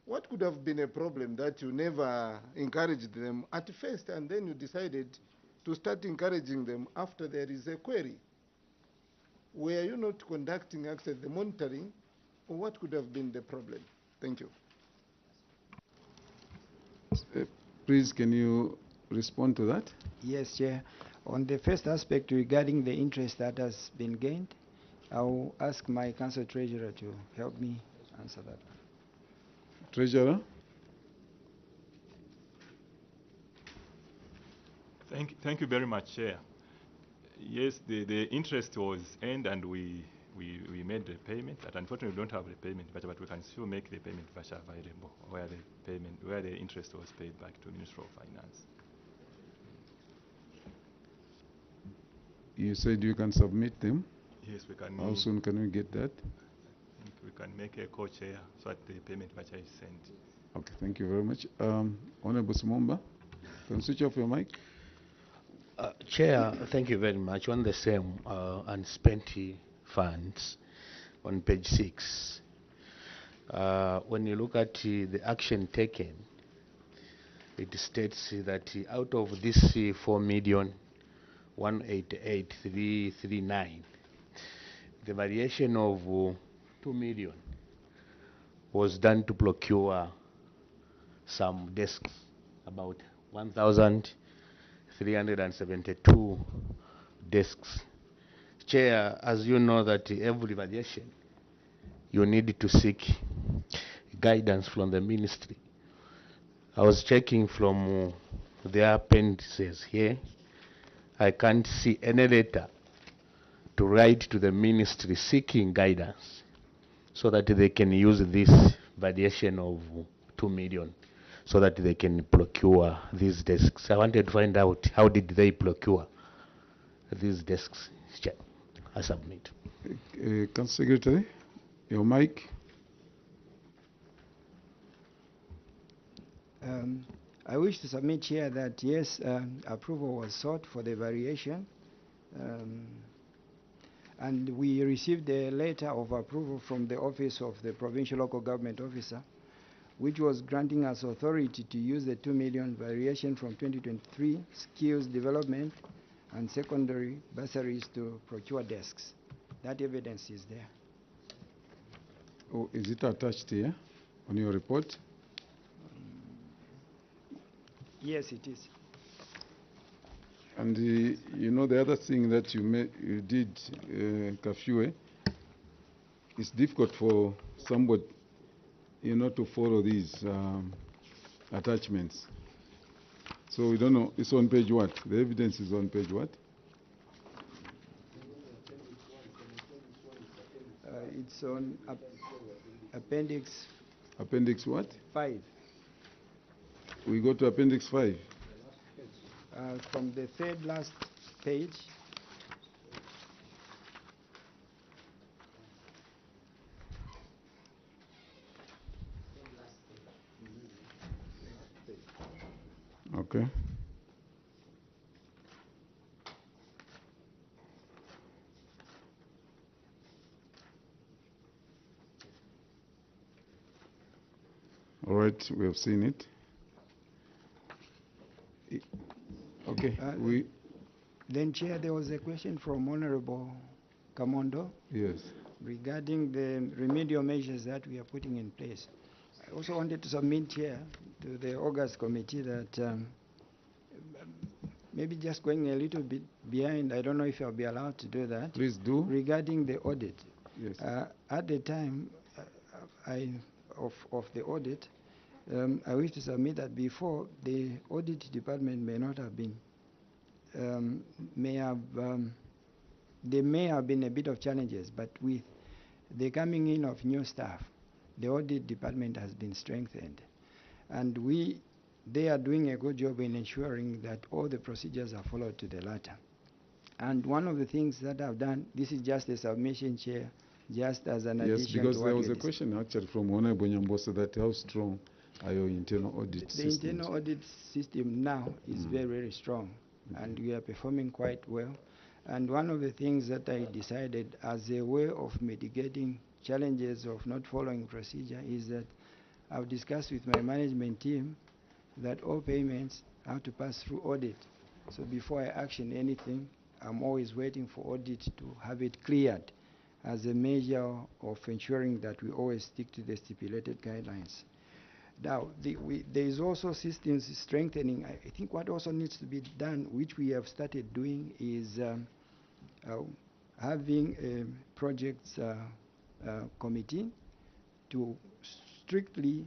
S13: What could have been a problem that you never encouraged them at first and then you decided to start encouraging them after there is a query? Were you not conducting actually the monitoring, or what could have been the problem? Thank you.
S5: Please, can you respond to that?
S3: Yes, Chair. On the first aspect regarding the interest that has been gained, I'll ask my Council Treasurer to help me answer that.
S5: Treasurer?
S6: Thank you very much, Chair. Yes, the interest was earned and we made the payment. But unfortunately, we don't have the payment, but we can still make the payment voucher available where the interest was paid back to Ministry of Finance.
S5: You said you can submit them?
S6: Yes, we can.
S5: How soon can we get that?
S6: We can make a co-chair so that the payment voucher is sent.
S5: Okay, thank you very much. Honorable Simomba, can you switch off your mic?
S9: Chair, thank you very much. On the same unspent funds on page 6, when you look at the action taken, it states that out of this 4,188,339, the variation of 2 million was done to procure some desks, about 1,372 desks. Chair, as you know that every variation, you need to seek guidance from the ministry. I was checking from the appendices here. I can't see any letter to write to the ministry seeking guidance so that they can use this variation of 2 million so that they can procure these desks. I wanted to find out how did they procure these desks. Chair, I submit.
S5: Council Secretary, your mic.
S3: I wish to submit here that yes, approval was sought for the variation, and we received a letter of approval from the Office of the Provincial Local Government Officer, which was granting us authority to use the 2 million variation from 2023 skills development and secondary bursaries to procure desks. That evidence is there.
S5: Oh, is it attached here on your report?
S3: Yes, it is.
S5: And you know the other thing that you did, Kafue, it's difficult for somebody, to follow these attachments. So we don't know. It's on page what? The evidence is on page what?
S3: It's on appendix.
S5: Appendix what?
S3: 5.
S5: We go to appendix 5.
S3: From the third last page.
S5: Okay. All right, we have seen it. Okay,
S3: Then, Chair, there was a question from Honorable Kamondo.
S5: Yes.
S3: Regarding the remedial measures that we are putting in place. I also wanted to submit here to the August committee that maybe just going a little bit behind, I don't know if I'll be allowed to do that.
S5: Please do.
S3: Regarding the audit.
S5: Yes.
S3: At the time of the audit, I wish to submit that before the audit department may not have been, there may have been a bit of challenges, but with the coming in of new staff, the audit department has been strengthened. And they are doing a good job in ensuring that all the procedures are followed to the letter. And one of the things that I've done, this is just a submission, Chair, just as an addition to what
S5: Yes, because there was a question actually from Honorable Nyambosa that how strong are your internal audit systems?
S3: The internal audit system now is very, very strong, and we are performing quite well. And one of the things that I decided as a way of mitigating challenges of not following procedure is that I've discussed with my management team that all payments have to pass through audit. So before I action anything, I'm always waiting for audit to have it cleared as a measure of ensuring that we always stick to the stipulated guidelines. Now, there is also systems strengthening. I think what also needs to be done, which we have started doing, is having a projects committee to strictly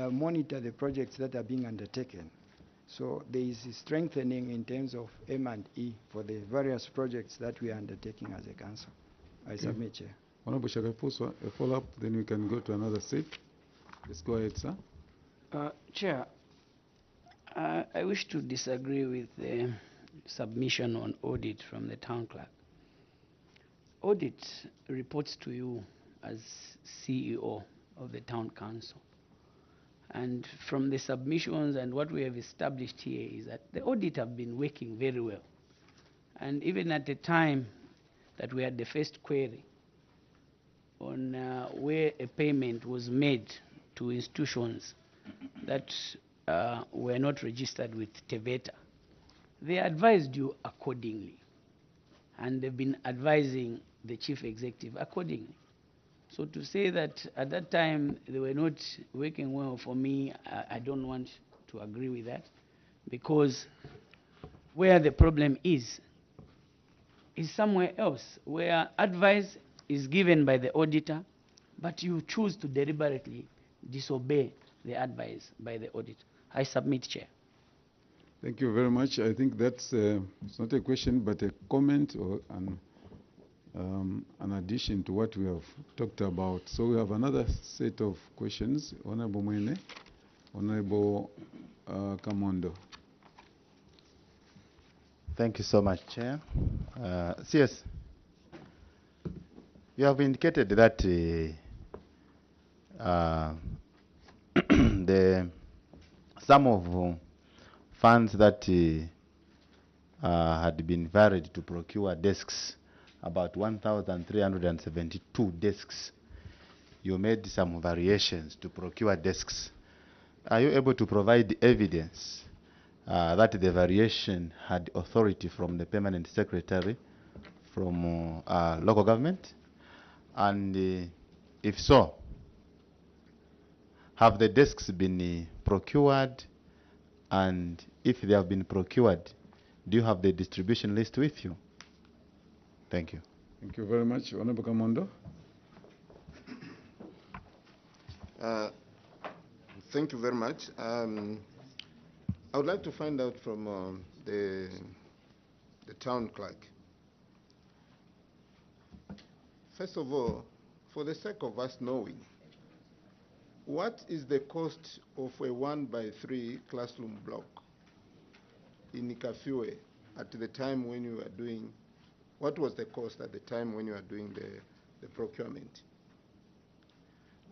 S3: monitor the projects that are being undertaken. So there is strengthening in terms of M&E for the various projects that we are undertaking as a council. I submit, Chair.
S5: Honorable Shakapuso, a follow-up, then we can go to another seat. Let's go ahead, sir.
S11: Chair, I wish to disagree with the submission on audit from the town clerk. Audit reports to you as CEO of the town council. And from the submissions and what we have established here is that the audit have been working very well. And even at the time that we had the first query on where a payment was made to institutions that were not registered with Teveta, they advised you accordingly. And they've been advising the chief executive accordingly. So to say that at that time they were not working well for me, I don't want to agree with that, because where the problem is somewhere else, where advice is given by the auditor, but you choose to deliberately disobey the advice by the auditor. I submit, Chair.
S5: Thank you very much. I think that's it's not a question, but a comment or an addition to what we have talked about. So we have another set of questions. Honorable Mwene, Honorable Kamondo.
S12: Thank you so much, Chair. CS, you have indicated that the sum of funds that had been varied to procure desks, about 1,372 desks. You made some variations to procure desks. Are you able to provide evidence that the variation had authority from the permanent secretary from local government? And if so, have the desks been procured? And if they have been procured, do you have the distribution list with you? Thank you.
S5: Thank you very much. Honorable Kamondo.
S13: Thank you very much. I would like to find out from the town clerk. First of all, for the sake of us knowing, what is the cost of a 1x3 classroom block in Kafue at the time when you were doing? What was the cost at the time when you were doing the procurement?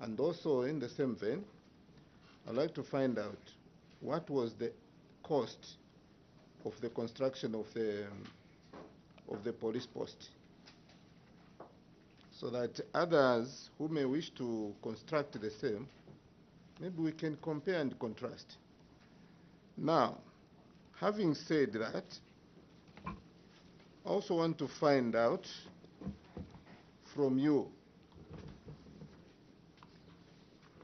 S13: And also in the same vein, I'd like to find out what was the cost of the construction of the police post, so that others who may wish to construct the same, maybe we can compare and contrast. Now, having said that, I also want to find out from you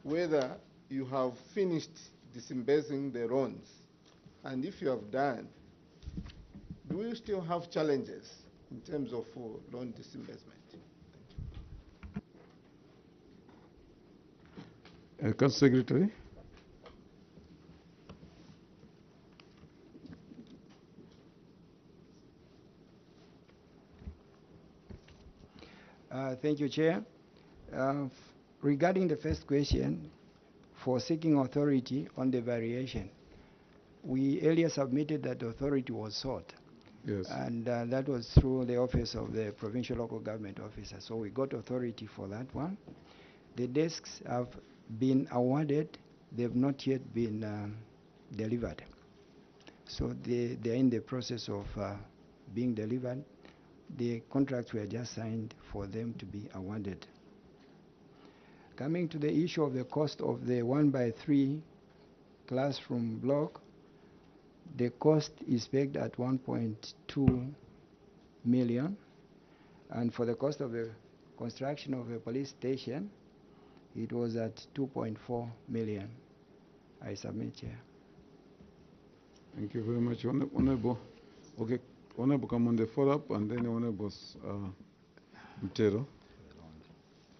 S13: whether you have finished disbursing the loans, and if you have done, do you still have challenges in terms of loan disbursement?
S5: Council Secretary.
S3: Thank you, Chair. Regarding the first question, for seeking authority on the variation, we earlier submitted that the authority was sought.
S5: Yes.
S3: And that was through the office of the provincial local government officer. So we got authority for that one. The desks have been awarded. They've not yet been delivered. So they're in the process of being delivered. The contracts were just signed for them to be awarded. Coming to the issue of the cost of the 1x3 classroom block, the cost is pegged at 1.2 million, and for the cost of the construction of a police station, it was at 2.4 million. I submit, Chair.
S5: Thank you very much, Honorable. Okay, Honorable, come on the follow-up, and then Honorable Mtero.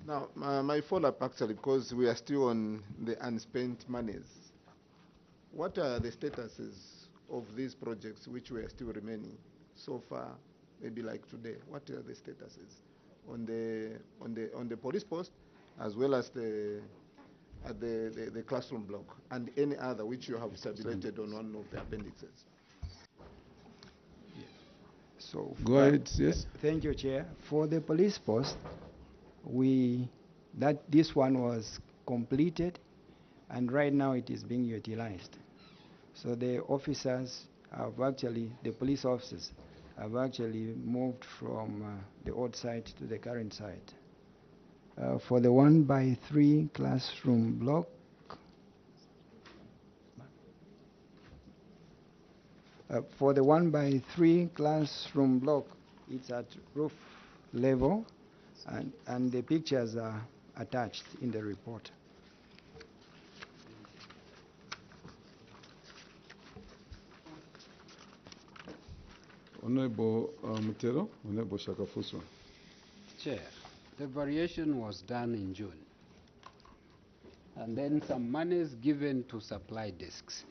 S13: Now, my follow-up actually, because we are still on the unspent monies. What are the statuses of these projects which were still remaining so far? Maybe like today, what are the statuses on the police post, as well as the classroom block, and any other which you have tabulated on one of the appendixes?
S3: So
S5: go ahead. Yes.
S3: Thank you, Chair. For the police post, this one was completed, and right now it is being utilized. So the officers have actually, the police officers have actually moved from the old site to the current site. For the 1x3 classroom block, it's at roof level, and the pictures are attached in the report.
S5: Honorable Mutero, Honorable Shakafuso.
S14: Chair, the variation was done in June. And then some money is given to supply desks.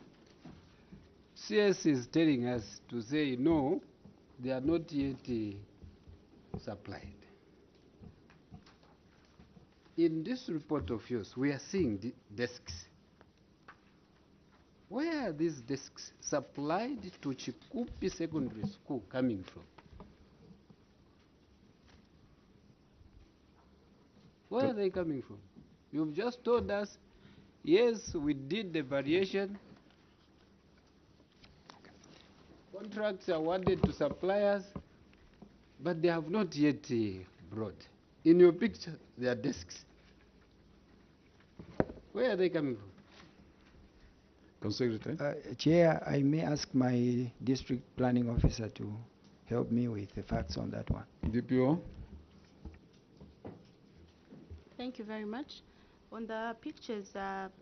S14: CS is telling us to say, no, they are not yet supplied. In this report of yours, we are seeing the desks. Where are these desks supplied to Chikupi Secondary School coming from? Where are they coming from? You've just told us, yes, we did the variation. Contracts are awarded to suppliers, but they have not yet brought. In your picture, they are desks. Where are they coming from?
S3: Chair, I may ask my district planning officer to help me with the facts on that one.
S5: DPO.
S4: Thank you very much. On the pictures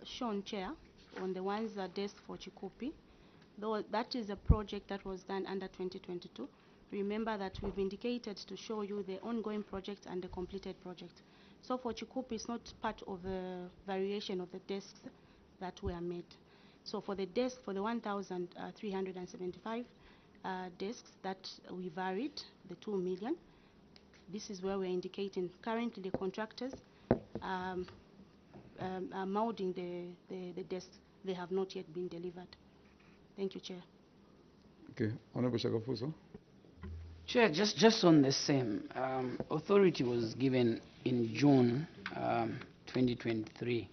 S4: shown, Chair, on the ones that desk for Chikupi, though that is a project that was done under 2022. Remember that we've indicated to show you the ongoing project and the completed project. So for Chikupi, it's not part of the variation of the desks that were made. So for the desk, for the 1,375 desks that we varied, the 2 million, this is where we're indicating currently the contractors are mounting the desks. They have not yet been delivered. Thank you, Chair.
S5: Okay, Honorable Shakafuso.
S11: Chair, just on the same, authority was given in June 2023.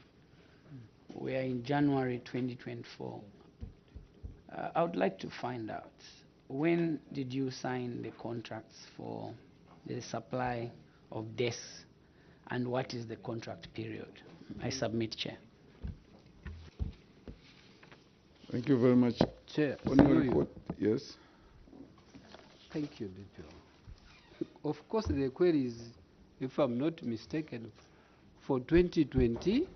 S11: We are in January 2024. I would like to find out, when did you sign the contracts for the supply of desks, and what is the contract period? I submit, Chair.
S5: Thank you very much.
S14: Chair,
S5: on your report, yes.
S14: Thank you, DPO. Of course, the query is, if I'm not mistaken, for 2022.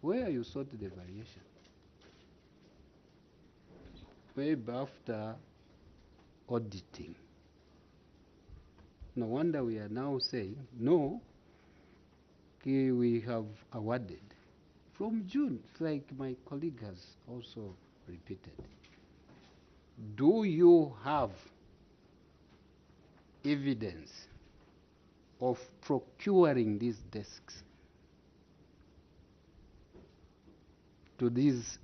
S14: Where you sought the variation? Maybe after auditing. No wonder we are now saying, no, we have awarded. From June, like my colleague has also repeated. Do you have evidence of procuring these desks to these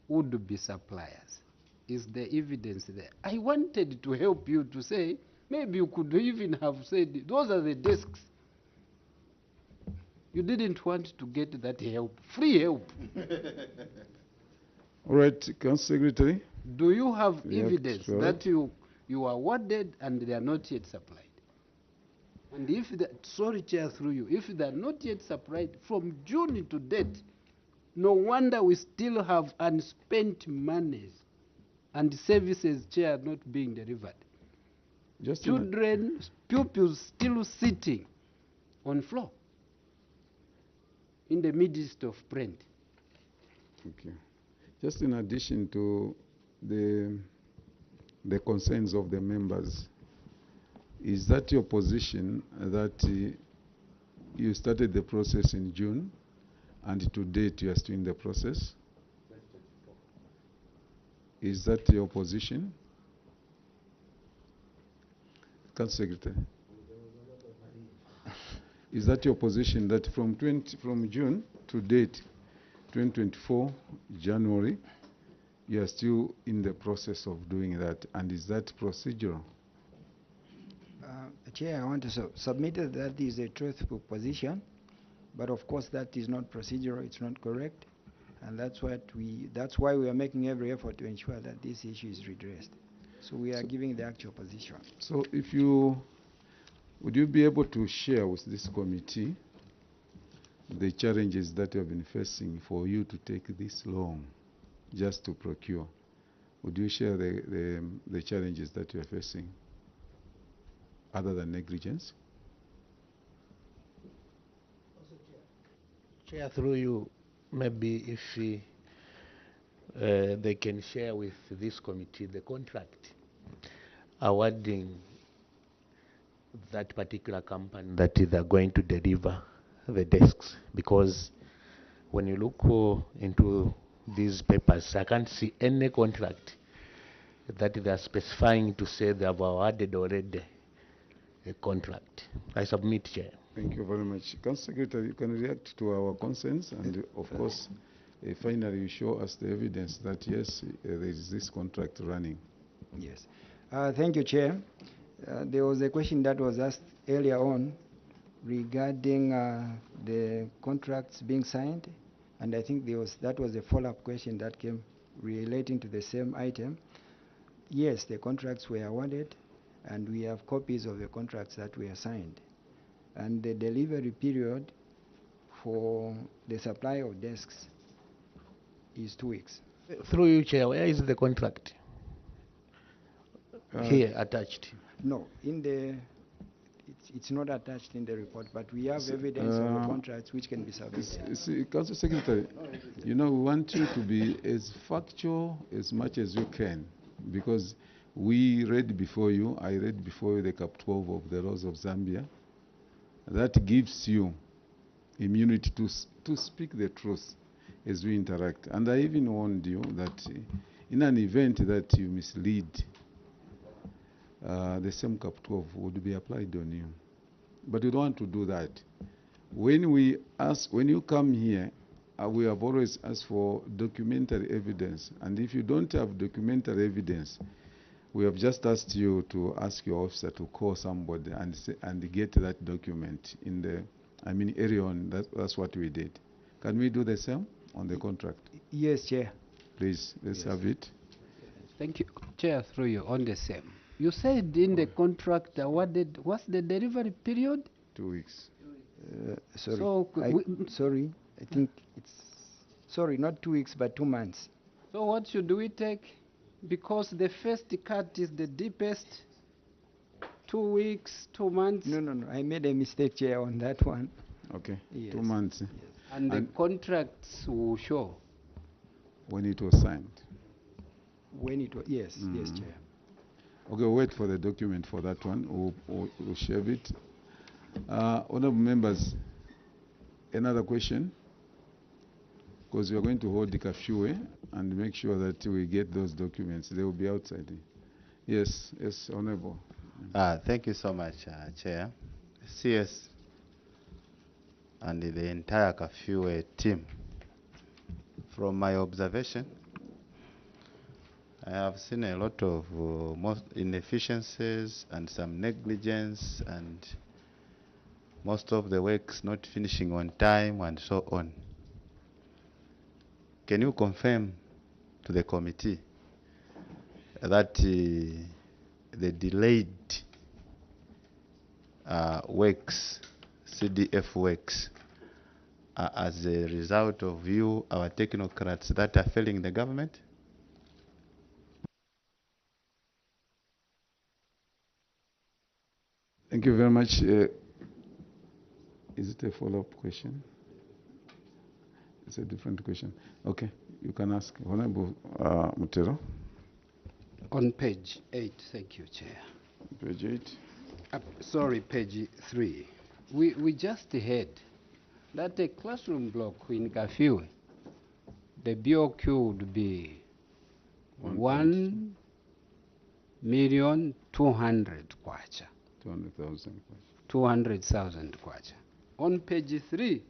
S14: would-be suppliers? Is the evidence there? I wanted to help you to say, maybe you could even have said, those are the desks. You didn't want to get that help, free help.
S5: All right, Council Secretary.
S14: Do you have evidence that you awarded and they are not yet supplied? And if sorry, Chair, through you, if they're not yet supplied from June to date, no wonder we still have unspent monies and services, Chair, not being delivered. Children, pupils still sitting on floor in the midst of print.
S5: Okay. Just in addition to the concerns of the members, is that your position that you started the process in June and to date you are still in the process? Is that your position? Council Secretary. Is that your position that from June to date, 2024 January, you are still in the process of doing that, and is that procedural?
S3: Chair, I want to submit that is a truthful position, but of course that is not procedural, it's not correct, and that's why we are making every effort to ensure that this issue is redressed. So we are giving the actual position.
S5: So would you be able to share with this committee the challenges that you have been facing for you to take this long just to procure? Would you share the challenges that you are facing other than negligence?
S9: Chair, through you, maybe if they can share with this committee the contract awarding that particular company that they are going to deliver the desks, because when you look into these papers, I can't see any contract that they are specifying to say they have awarded already a contract. I submit, Chair.
S5: Thank you very much. Council Secretary, you can react to our concerns, and of course, finally you show us the evidence that yes, there is this contract running.
S3: Yes. Thank you, Chair. There was a question that was asked earlier on regarding the contracts being signed, and I think that was a follow-up question that came relating to the same item. Yes, the contracts were awarded, and we have copies of the contracts that were signed. And the delivery period for the supply of desks is 2 weeks.
S9: Through you, Chair, where is the contract? Here, attached.
S3: No, it's not attached in the report, but we have evidence of the contracts which can be submitted.
S5: See, Council Secretary, we want you to be as factual as much as you can, because I read before you the Cap 12 of the laws of Zambia. That gives you immunity to speak the truth as we interact. And I even warned you that in an event that you mislead, the same Cap 12 would be applied on you. But you don't want to do that. When you come here, we have always asked for documentary evidence. And if you don't have documentary evidence, we have just asked you to ask your officer to call somebody and get that document early on. That's what we did. Can we do the same on the contract?
S3: Yes, Chair.
S5: Please, let's have it.
S14: Thank you, Chair, through you, on the same. You said in the contract awarded, what's the delivery period?
S5: 2 weeks.
S3: Sorry.
S14: So
S3: sorry, I think sorry, not 2 weeks, but 2 months.
S14: So what should we take? Because the first cut is the deepest. 2 weeks, 2 months.
S3: No. I made a mistake, Chair, on that one.
S5: Okay.
S3: Yes.
S5: 2 months.
S14: Yes. And the contracts will show
S5: when it was signed.
S3: When it was, yes, yes, Chair.
S5: Okay, we'll wait for the document for that one. We'll share it. Honorable members, another question? Because we are going to hold the curfew and make sure that we get those documents. They will be outside. Yes, Honorable.
S12: Thank you so much, Chair. CS and the entire curfew team. From my observation, I have seen a lot of most inefficiencies and some negligence, and most of the works not finishing on time and so on. Can you confirm to the committee that the delayed works, CDF works, as a result of you, our technocrats that are failing the government?
S5: Thank you very much. Is it a follow-up question? It's a different question. Okay, you can ask. Honorable Mutero.
S14: On page 8, thank you, Chair.
S5: Page 8.
S14: Sorry, page 3. We just heard that a classroom block in Kafiwe, the BOQ would be 1,200,000 kwacha.
S5: 200,000.
S14: 200,000 kwacha. On page 3,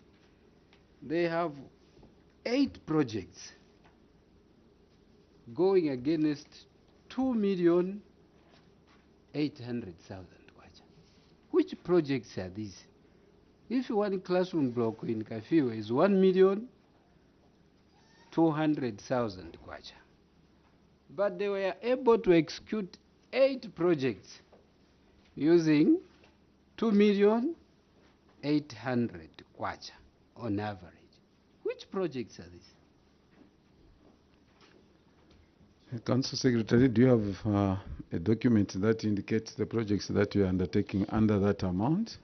S14: they have 8 projects going against 2,800,000 kwacha. Which projects are these? If one classroom block in Kafiwe is 1,200,000 kwacha, but they were able to execute 8 projects using 2,800,000 kwacha on average. Which projects are these?
S5: Council Secretary, do you have a document that indicates the projects that you are undertaking under that amount?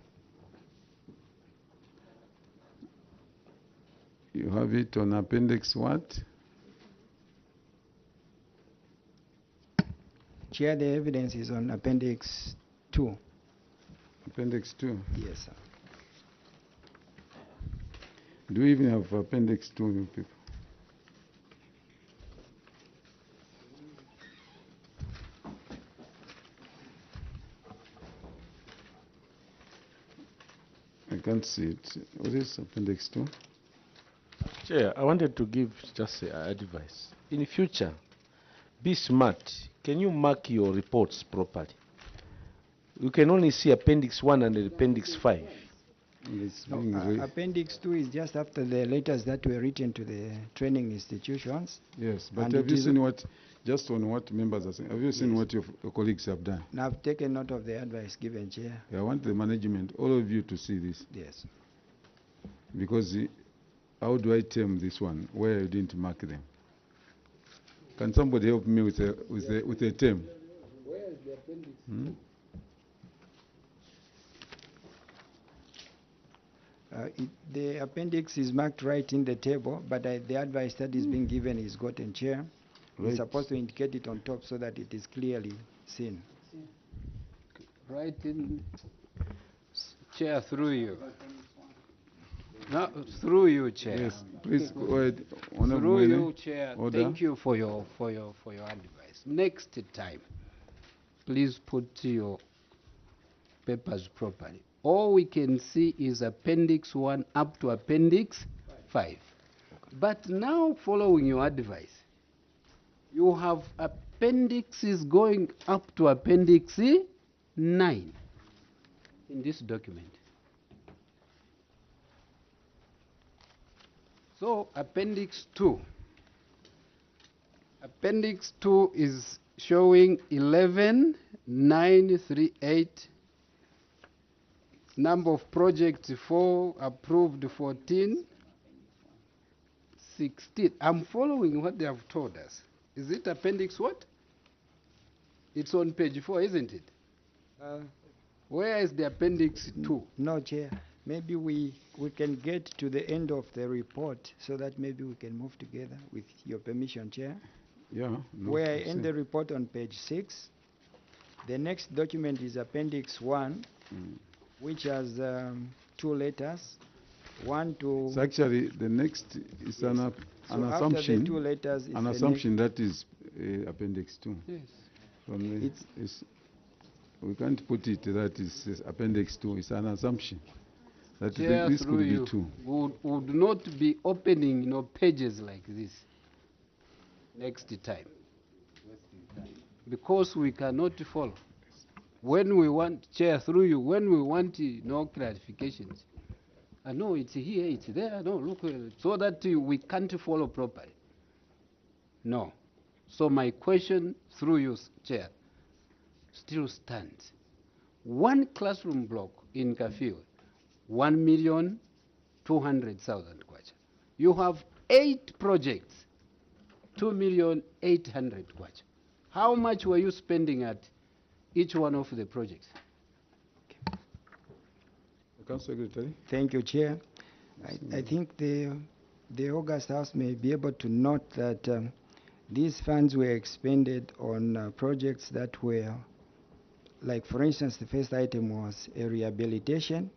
S5: You have it on appendix what?
S3: Chair, the evidence is on appendix 2.
S5: Appendix 2?
S3: Yes, sir.
S5: Do you even have appendix 2, you people? I can't see it. What is appendix 2?
S10: Chair, I wanted to give just advice. In future, be smart. Can you mark your reports properly? You can only see appendix 1 and appendix 5.
S3: Appendix 2 is just after the letters that were written to the training institutions.
S5: Yes, but have you seen what, just on what members are saying, have you seen what your colleagues have done?
S3: Now I've taken note of the advice given, Chair.
S5: I want the management, all of you, to see this.
S3: Yes.
S5: Because how do I term this one where you didn't mark them? Can somebody help me with a term?
S14: Where is the appendix?
S3: The appendix is marked right in the table, but the advice that is being given is gotten, Chair.
S5: Right.
S3: We're supposed to indicate it on top so that it is clearly seen.
S14: Right in, Chair, through you. No, through you, Chair.
S5: Yes, please go ahead.
S14: Through you, Chair.
S5: Order.
S14: Thank you for your advice. Next time, please put your papers properly. All we can see is appendix 1 up to appendix 5. But now, following your advice, you have appendixes going up to appendix 9 in this document. So appendix 2. Appendix 2 is showing 11,938. Number of projects 4, approved 14, 16. I'm following what they have told us. Is it appendix what? It's on page 4, isn't it? Where is the appendix 2?
S3: No, Chair. Maybe we can get to the end of the report so that maybe we can move together with your permission, Chair.
S5: Yeah. No,
S3: Where I end the report on page 6. The next document is appendix 1, which has 2 letters. One to...
S5: So actually, the next is
S3: Yes.
S5: an
S3: So
S5: assumption.
S3: after the 2 letters is
S5: an
S3: the
S5: assumption that is appendix 2.
S14: Yes.
S5: From the, we can't put it that is appendix 2. It's an assumption that
S14: Chair,
S5: this
S14: through
S5: could
S14: you,
S5: be 2.
S14: would not be opening pages like this next time. Because we cannot follow. When we want, Chair, through you, when we want clarifications, I know it's here, it's there, no, look, so that we can't follow properly. No. So my question through you, Chair, still stands. One classroom block in Kafue, 1,200,000 kwacha. You have 8 projects, 2,800,000 kwacha. How much were you spending at each one of the projects?
S5: Council Secretary.
S3: Thank you, Chair. I think the August House may be able to note that these funds were expended on projects that were, like for instance, the first item was a rehabilitation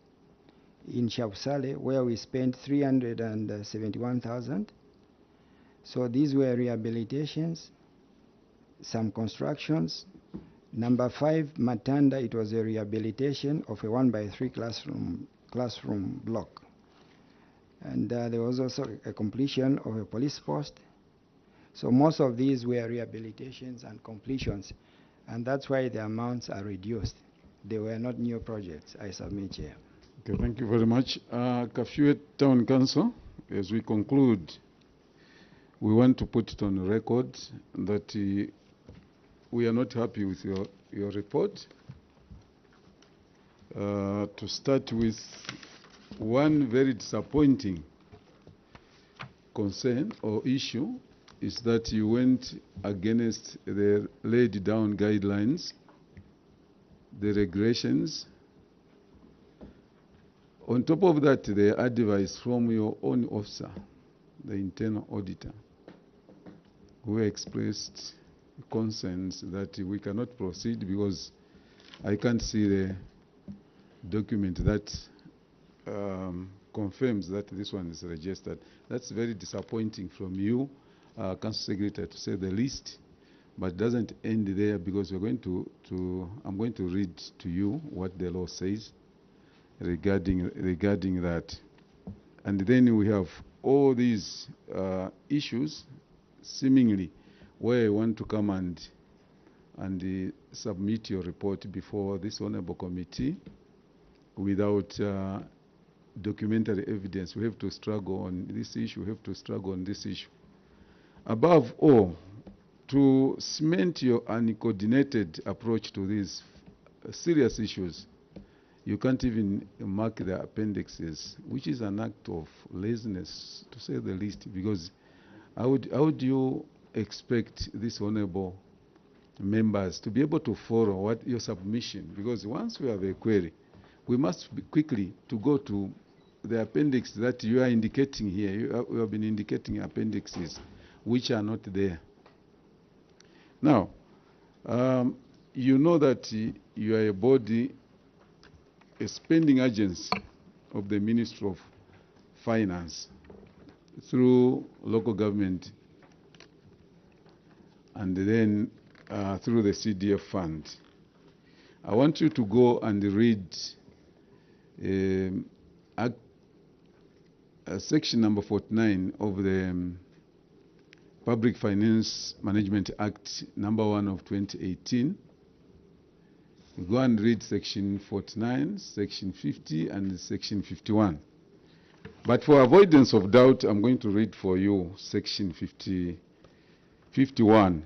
S3: in Shabusale where we spent 371,000. So these were rehabilitations, some constructions. Number 5, Matanda, it was a rehabilitation of a 1x3 classroom block. And there was also a completion of a police post. So most of these were rehabilitations and completions, and that's why the amounts are reduced. They were not new projects, I submit, Chair.
S5: Okay, thank you very much. Kafue Town Council, as we conclude, we want to put it on record that we are not happy with your report. To start with, one very disappointing concern or issue is that you went against the laid down guidelines, the regulations. On top of that, the advice from your own officer, the internal auditor, who expressed concerns that we cannot proceed because I can't see the document that confirms that this one is registered. That's very disappointing from you, Council Secretary, to say the least. But it doesn't end there, because we're going I'm going to read to you what the law says regarding that. And then we have all these issues, seemingly, where you want to come and submit your report before this honorable committee without documentary evidence. We have to struggle on this issue. We have to struggle on this issue. Above all, to cement your uncoordinated approach to these serious issues, you can't even mark the appendixes, which is an act of laziness, to say the least, because how would you expect these honorable members to be able to follow what your submission? Because once we have a query, we must be quickly to go to the appendix that you are indicating here. You have been indicating appendixes which are not there. Now, you know that you are a body, a spending agency of the Ministry of Finance through local government and then through the CDF fund. I want you to go and read section number 49 of the Public Finance Management Act number 1 of 2018. Go and read section 49, section 50, and section 51. But for avoidance of doubt, I'm going to read for you section 51.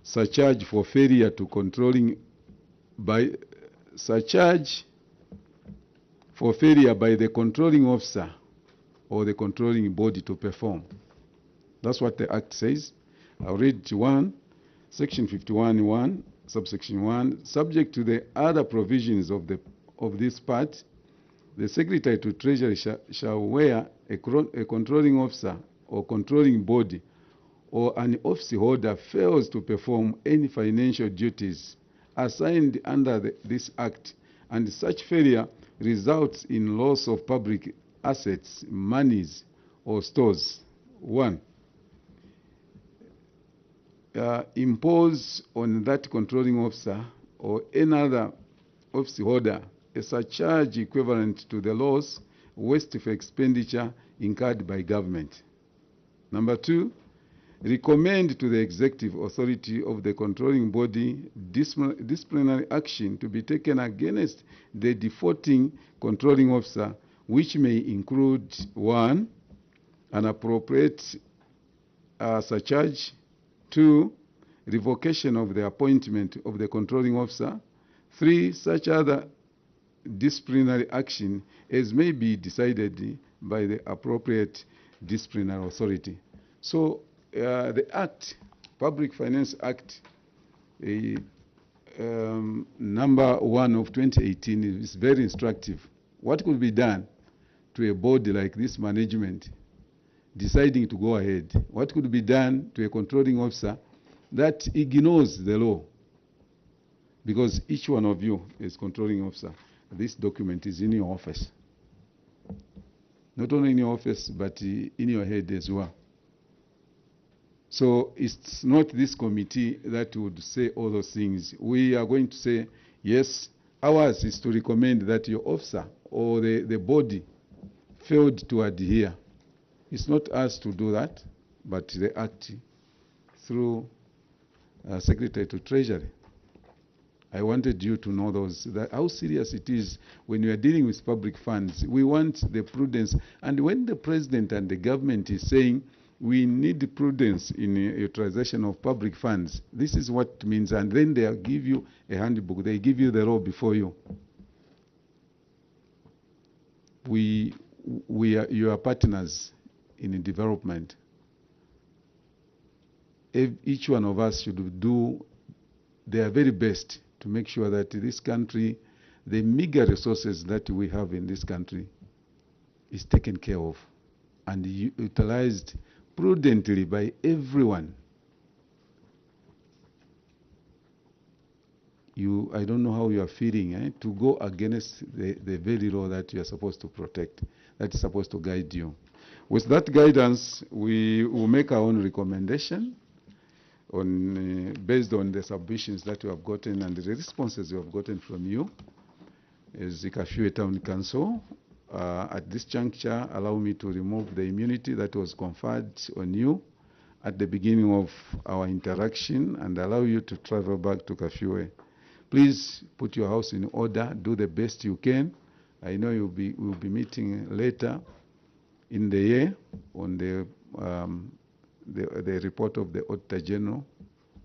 S5: Surcharge for failure to surcharge for failure by the controlling officer or the controlling body to perform. That's what the Act says. I'll read section 51(1), subsection 1. Subject to the other provisions of this part, the Secretary to Treasury shall where a controlling officer or controlling body or an office holder fails to perform any financial duties assigned under this Act, and such failure results in loss of public assets, monies, or stores. 1. Impose on that controlling officer or any other office holder a surcharge equivalent to the loss, waste of expenditure incurred by government. Number 2, recommend to the executive authority of the controlling body disciplinary action to be taken against the defaulting controlling officer, which may include 1, an appropriate surcharge, 2, revocation of the appointment of the controlling officer, 3, such other disciplinary action as may be decided by the appropriate disciplinary authority. So the Act, Public Finance Act, number 1 of 2018 is very instructive. What could be done to a body like this management deciding to go ahead? What could be done to a controlling officer that ignores the law? Because each one of you is controlling officer. This document is in your office. Not only in your office, but in your head as well. So it's not this committee that would say all those things. We are going to say, yes, ours is to recommend that your officer or the body failed to adhere. It's not us to do that, but the Act through Secretary to Treasury. I wanted you to know how serious it is when you are dealing with public funds. We want the prudence. And when the president and the government is saying we need prudence in utilization of public funds, this is what it means. And then they give you a handbook. They give you the law before you. You are partners in development. Each one of us should do their very best to make sure that this country, the meager resources that we have in this country, is taken care of and utilized prudently by everyone. I don't know how you are feeling to go against the very law that you are supposed to protect, that is supposed to guide you. With that guidance, we will make our own recommendation based on the submissions that we have gotten and the responses we have gotten from you as the Kafue Town Council. At this juncture, allow me to remove the immunity that was conferred on you at the beginning of our interaction and allow you to travel back to Kafue. Please put your house in order, do the best you can. I know we'll be meeting later in the year on the report of the Auditor General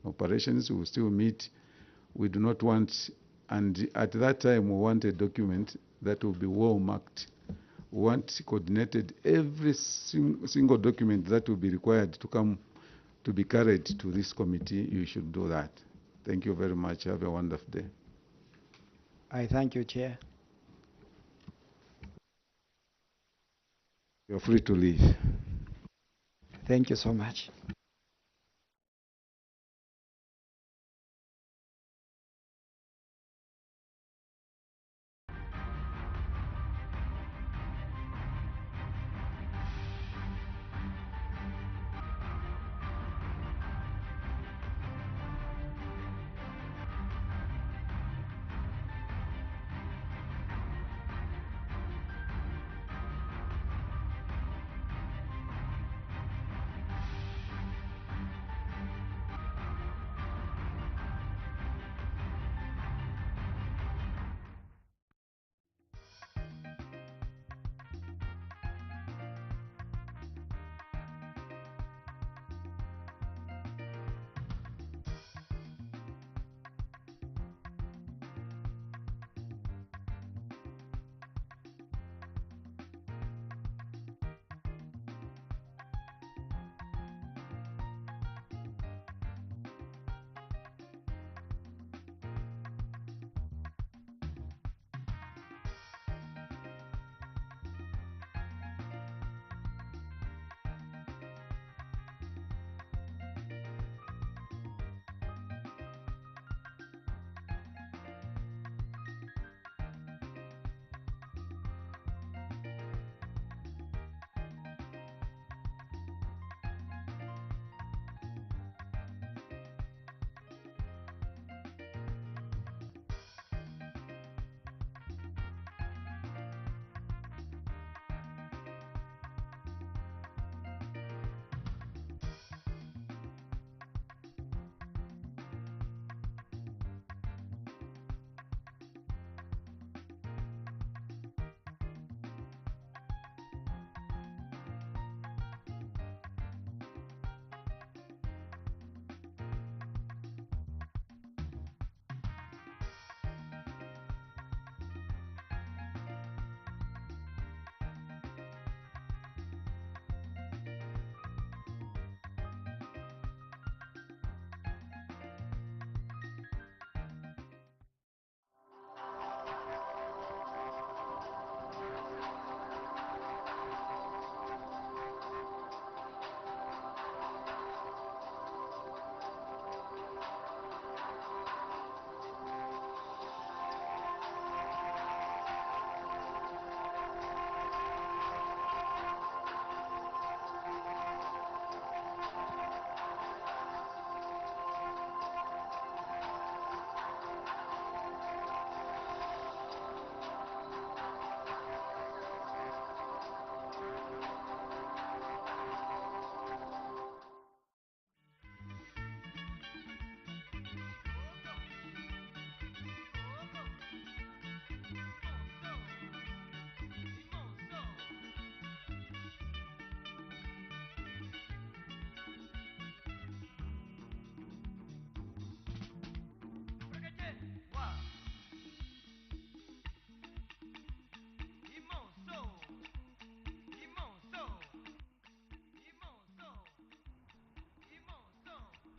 S5: operations. We will still meet. We do not want, and at that time we want a document that will be well marked. We want coordinated every single document that will be required to come to be carried to this committee. You should do that. Thank you very much. Have a wonderful day.
S3: I thank you, Chair.
S5: You're free to leave.
S3: Thank you so much.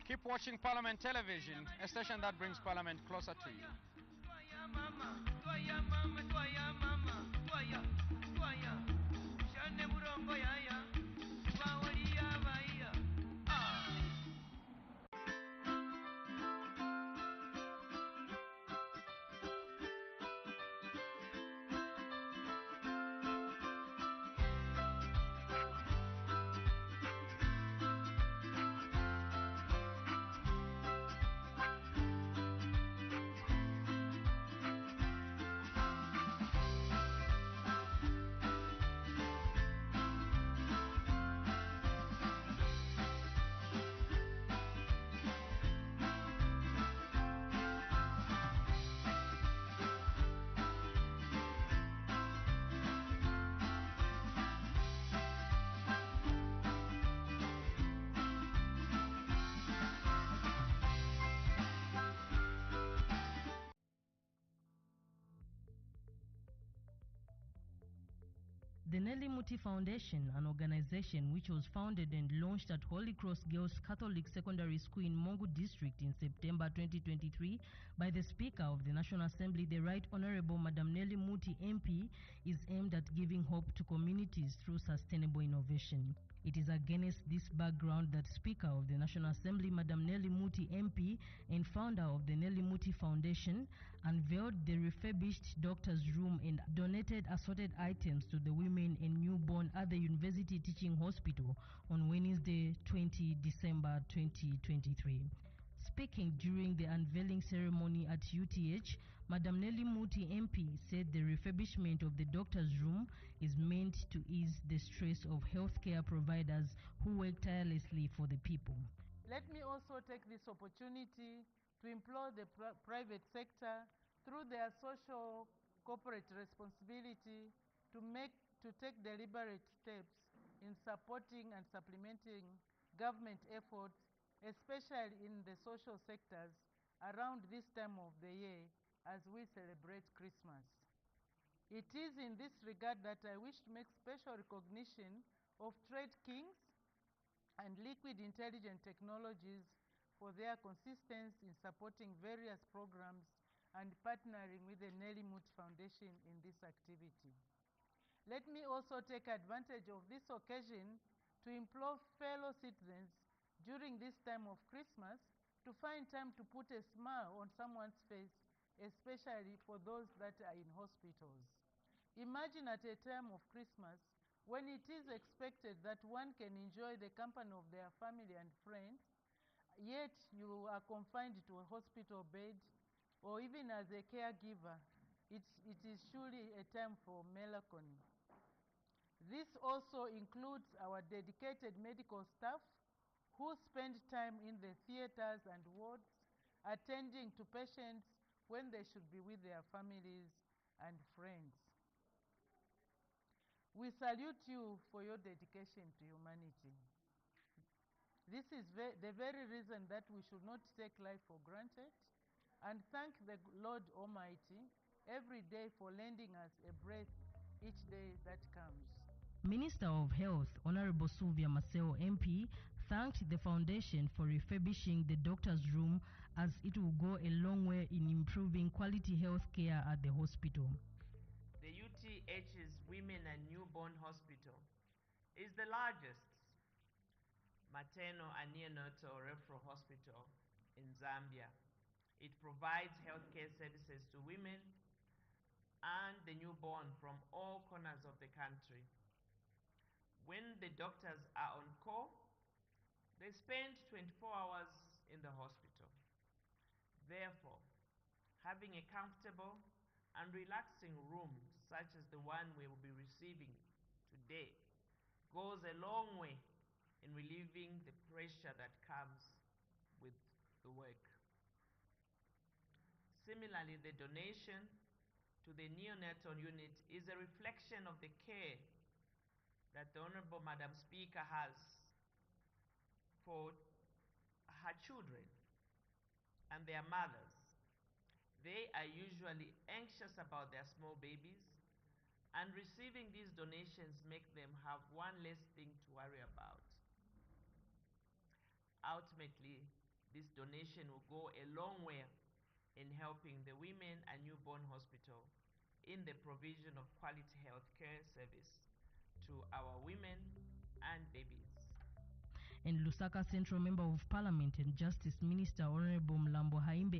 S15: Keep watching Parliament Television, a station that brings Parliament closer to you.
S16: The Nelly Muti Foundation, an organization which was founded and launched at Holy Cross Girls Catholic Secondary School in Mongu District in September 2023 by the Speaker of the National Assembly, the Right Honorable Madam Nelly Muti MP, is aimed at giving hope to communities through sustainable innovation. It is against this background that Speaker of the National Assembly, Madam Nelly Muti MP, and founder of the Nelly Muti Foundation, unveiled the refurbished doctor's room and donated assorted items to the women and newborn at the University Teaching Hospital on Wednesday, 20 December 2023. Speaking during the unveiling ceremony at UTH, Madam Nelly Muti MP said the refurbishment of the doctor's room is meant to ease the stress of healthcare providers who work tirelessly for the people.
S17: Let me also take this opportunity to implore the private sector through their social corporate responsibility to take deliberate steps in supporting and supplementing government efforts, especially in the social sectors around this time of the year as we celebrate Christmas. It is in this regard that I wish to make special recognition of Trade Kings and Liquid Intelligent Technologies for their consistency in supporting various programs and partnering with the Nelly Muti Foundation in this activity. Let me also take advantage of this occasion to implore fellow citizens during this time of Christmas to find time to put a smile on someone's face, especially for those that are in hospitals. Imagine at a time of Christmas when it is expected that one can enjoy the company of their family and friends, yet you are confined to a hospital bed, or even as a caregiver, it is surely a time for melancholy. This also includes our dedicated medical staff who spend time in the theaters and wards attending to patients when they should be with their families and friends. We salute you for your dedication to humanity. This is the very reason that we should not take life for granted, and thank the Lord Almighty every day for lending us a breath each day that comes.
S16: Minister of Health, Honorable Sylvia Maseo MP, thanked the foundation for refurbishing the doctor's room as it will go a long way in improving quality health care at the hospital.
S18: The UTH's Women and Newborn Hospital is the largest maternal and neonatal referral hospital in Zambia. It provides healthcare services to women and the newborn from all corners of the country. When the doctors are on call, they spend 24 hours in the hospital. Therefore, having a comfortable and relaxing room such as the one we will be receiving today goes a long way in relieving the pressure that comes with the work. Similarly, the donation to the neonatal unit is a reflection of the care that the Honorable Madam Speaker has for her children and their mothers. They are usually anxious about their small babies, and receiving these donations make them have one less thing to worry about. Ultimately, This donation will go a long way in helping the Women and Newborn Hospital in the provision of quality health care service to our women and babies.
S16: And Lusaka Central Member of Parliament and Justice Minister Honorable Mlambo Haimbe